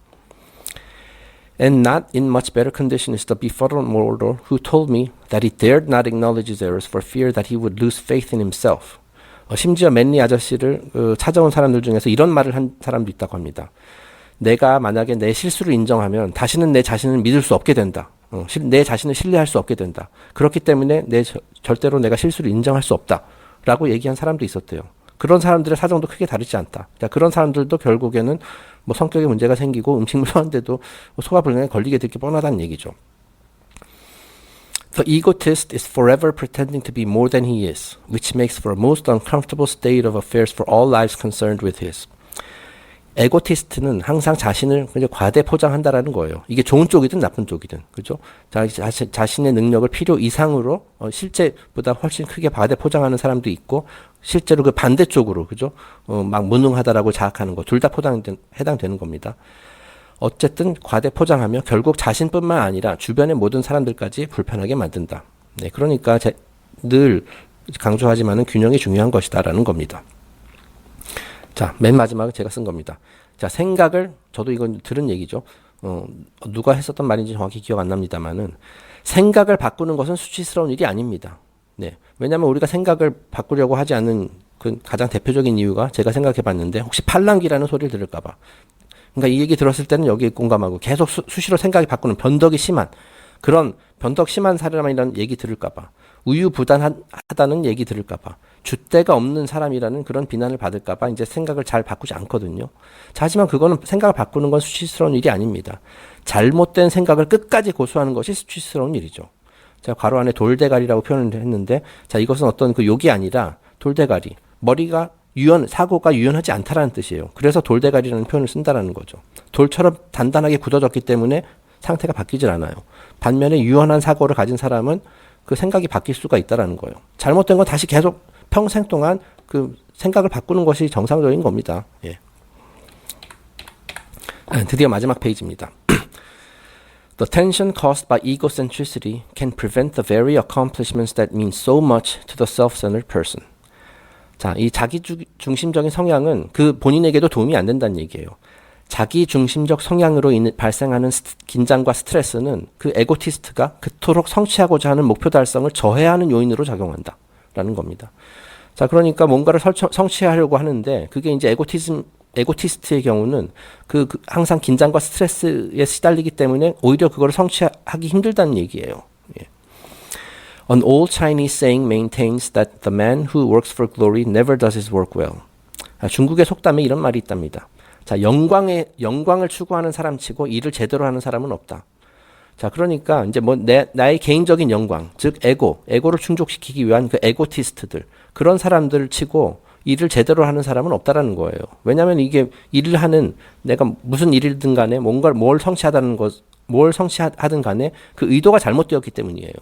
And not in much better condition is the befuddled mortal who told me that he dared not acknowledge his errors for fear that he would lose faith in himself. 심지어 맨리 아저씨를 찾아온 사람들 중에서 이런 말을 한 사람도 있다고 합니다. 내가 만약에 내 실수를 인정하면 다시는 내 자신을 믿을 수 없게 된다. 내 자신을 신뢰할 수 없게 된다. 그렇기 때문에 절대로 내가 실수를 인정할 수 없다. 라고 얘기한 사람도 있었대요. 그런 사람들의 사정도 크게 다르지 않다. 자, 그런 사람들도 결국에는 뭐 성격에 문제가 생기고 음식물 소화인데도 소화불량에 걸리게 될 게 뻔하다는 얘기죠. The egotist is forever pretending to be more than he is, which makes for a most uncomfortable state of affairs for all lives concerned with his. 에고티스트는 항상 자신을 과대 포장한다라는 거예요. 이게 좋은 쪽이든 나쁜 쪽이든, 그죠? 자신의 능력을 필요 이상으로 실제보다 훨씬 크게 과대 포장하는 사람도 있고, 실제로 그 반대쪽으로, 그죠? 막 무능하다라고 자학하는 거, 둘 다 해당되는 겁니다. 어쨌든 과대 포장하며 결국 자신뿐만 아니라 주변의 모든 사람들까지 불편하게 만든다. 네, 그러니까 늘 강조하지만은 균형이 중요한 것이다라는 겁니다. 자, 맨 마지막은 제가 쓴 겁니다. 자, 생각을, 저도 이건 들은 얘기죠. 누가 했었던 말인지 정확히 기억 안 납니다만은, 생각을 바꾸는 것은 수치스러운 일이 아닙니다. 네. 왜냐면 우리가 생각을 바꾸려고 하지 않는 그 가장 대표적인 이유가 제가 생각해 봤는데, 혹시 팔랑귀라는 소리를 들을까봐. 그러니까 이 얘기 들었을 때는 여기에 공감하고, 계속 수시로 생각이 바꾸는 변덕이 심한, 그런 변덕 심한 사람이라는 얘기 들을까봐. 우유부단하다는 얘기 들을까봐, 줏대가 없는 사람이라는 그런 비난을 받을까봐 이제 생각을 잘 바꾸지 않거든요. 자, 하지만 그거는 생각을 바꾸는 건 수치스러운 일이 아닙니다. 잘못된 생각을 끝까지 고수하는 것이 수치스러운 일이죠. 제가 괄호 안에 돌대가리라고 표현을 했는데, 자, 이것은 어떤 그 욕이 아니라 돌대가리, 머리가 사고가 유연하지 않다라는 뜻이에요. 그래서 돌대가리라는 표현을 쓴다라는 거죠. 돌처럼 단단하게 굳어졌기 때문에 상태가 바뀌질 않아요. 반면에 유연한 사고를 가진 사람은 그 생각이 바뀔 수가 있다라는 거예요. 잘못된 건 다시 계속 평생 동안 그 생각을 바꾸는 것이 정상적인 겁니다. 예. 드디어 마지막 페이지입니다. The tension caused by egocentricity can prevent the very accomplishments that mean so much to the self-centered person. 자, 이 자기 중심적인 성향은 그 본인에게도 도움이 안 된다는 얘기예요. 자기 중심적 성향으로 발생하는 긴장과 스트레스는 그 에고티스트가 그토록 성취하고자 하는 목표 달성을 저해하는 요인으로 작용한다라는 겁니다. 자, 그러니까 뭔가를 성취하려고 하는데 그게 이제 에고티스트의 경우는 항상 긴장과 스트레스에 시달리기 때문에 오히려 그거를 성취하기 힘들다는 얘기예요. 예. An old Chinese saying maintains that the man who works for glory never does his work well. 중국의 속담에 이런 말이 있답니다. 자, 영광을 추구하는 사람치고 일을 제대로 하는 사람은 없다. 자, 그러니까 이제 나의 개인적인 영광, 즉 에고를 충족시키기 위한 그 에고티스트들, 그런 사람들 치고 일을 제대로 하는 사람은 없다라는 거예요. 왜냐하면 이게 내가 무슨 일이든 간에 뭘 성취하든 간에 그 의도가 잘못되었기 때문이에요.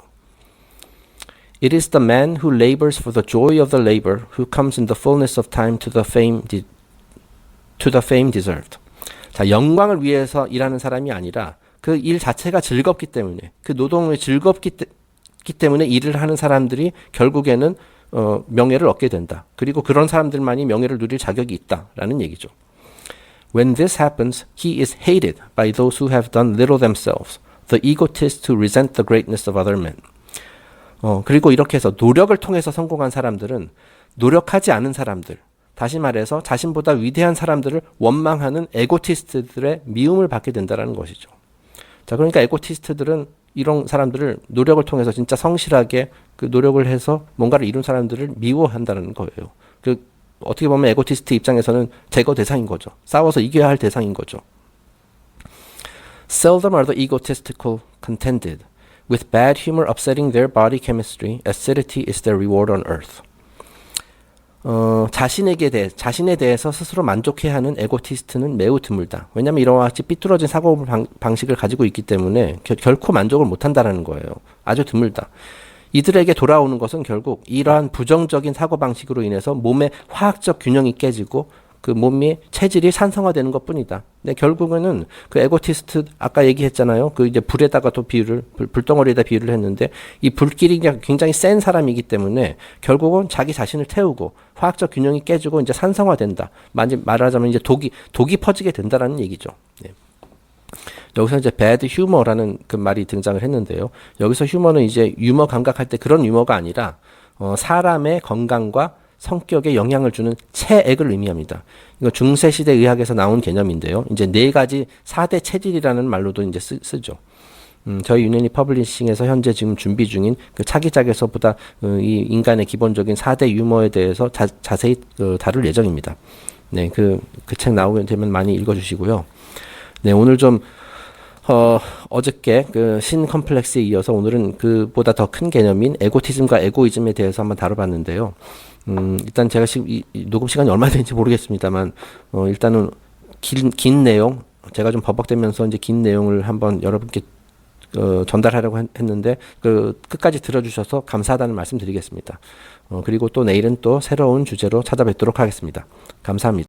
It is the man who labors for the joy of the labor who comes in the fullness of time to the fame deserved. 자, 영광을 위해서 일하는 사람이 아니라 그 일 자체가 즐겁기 때문에, 그 노동이 즐겁기 때문에 일을 하는 사람들이 결국에는 명예를 얻게 된다. 그리고 그런 사람들만이 명예를 누릴 자격이 있다라는 얘기죠. When this happens, he is hated by those who have done little themselves, the egotists who resent the greatness of other men. 그리고 이렇게 해서 노력을 통해서 성공한 사람들은 노력하지 않은 사람들, 다시 말해서 자신보다 위대한 사람들을 원망하는 에고티스트들의 미움을 받게 된다는 것이죠. 자, 그러니까 에고티스트들은 이런 사람들을 노력을 통해서 진짜 성실하게 그 노력을 해서 뭔가를 이룬 사람들을 미워한다는 거예요. 어떻게 보면 에고티스트 입장에서는 제거 대상인 거죠. 싸워서 이겨야 할 대상인 거죠. Seldom are the egotistical contented. With bad humor upsetting their body chemistry, acidity is their reward on earth. 자신에 대해서 스스로 만족해야 하는 에고티스트는 매우 드물다. 왜냐하면 이와 같이 삐뚤어진 사고 방식을 가지고 있기 때문에 결코 만족을 못한다는 거예요. 아주 드물다. 이들에게 돌아오는 것은 결국 이러한 부정적인 사고 방식으로 인해서 몸의 화학적 균형이 깨지고 그 몸의 체질이 산성화되는 것뿐이다. 근데 결국에는 그 에고티스트 아까 얘기했잖아요. 그 이제 불에다가 또 불덩어리에다 비유를 했는데 이 불길이 굉장히 센 사람이기 때문에 결국은 자기 자신을 태우고 화학적 균형이 깨지고 이제 산성화된다. 말하자면 이제 독이 퍼지게 된다라는 얘기죠. 네. 여기서 이제 bad humor라는 그 말이 등장을 했는데요. 여기서 휴머는 이제 유머 감각할 때 그런 유머가 아니라 사람의 건강과 성격에 영향을 주는 체액을 의미합니다. 이거 중세시대 의학에서 나온 개념인데요. 이제 4가지 4대 체질이라는 말로도 이제 쓰죠. 저희 유네니 퍼블리싱에서 현재 지금 준비 중인 그 차기작에서보다 이 인간의 기본적인 4대 유머에 대해서 자세히 다룰 예정입니다. 네, 그 책 나오게 되면 많이 읽어주시고요. 네, 오늘 좀 어저께 그 신 컴플렉스에 이어서 오늘은 그보다 더 큰 개념인 에고티즘과 에고이즘에 대해서 한번 다뤄봤는데요. 일단 제가 지금 이 녹음 시간이 얼마 되는지 모르겠습니다만, 일단은 긴 내용, 제가 좀 버벅대면서 이제 긴 내용을 한번 여러분께 전달하려고 했는데, 끝까지 들어주셔서 감사하다는 말씀 드리겠습니다. 그리고 또 내일은 또 새로운 주제로 찾아뵙도록 하겠습니다. 감사합니다.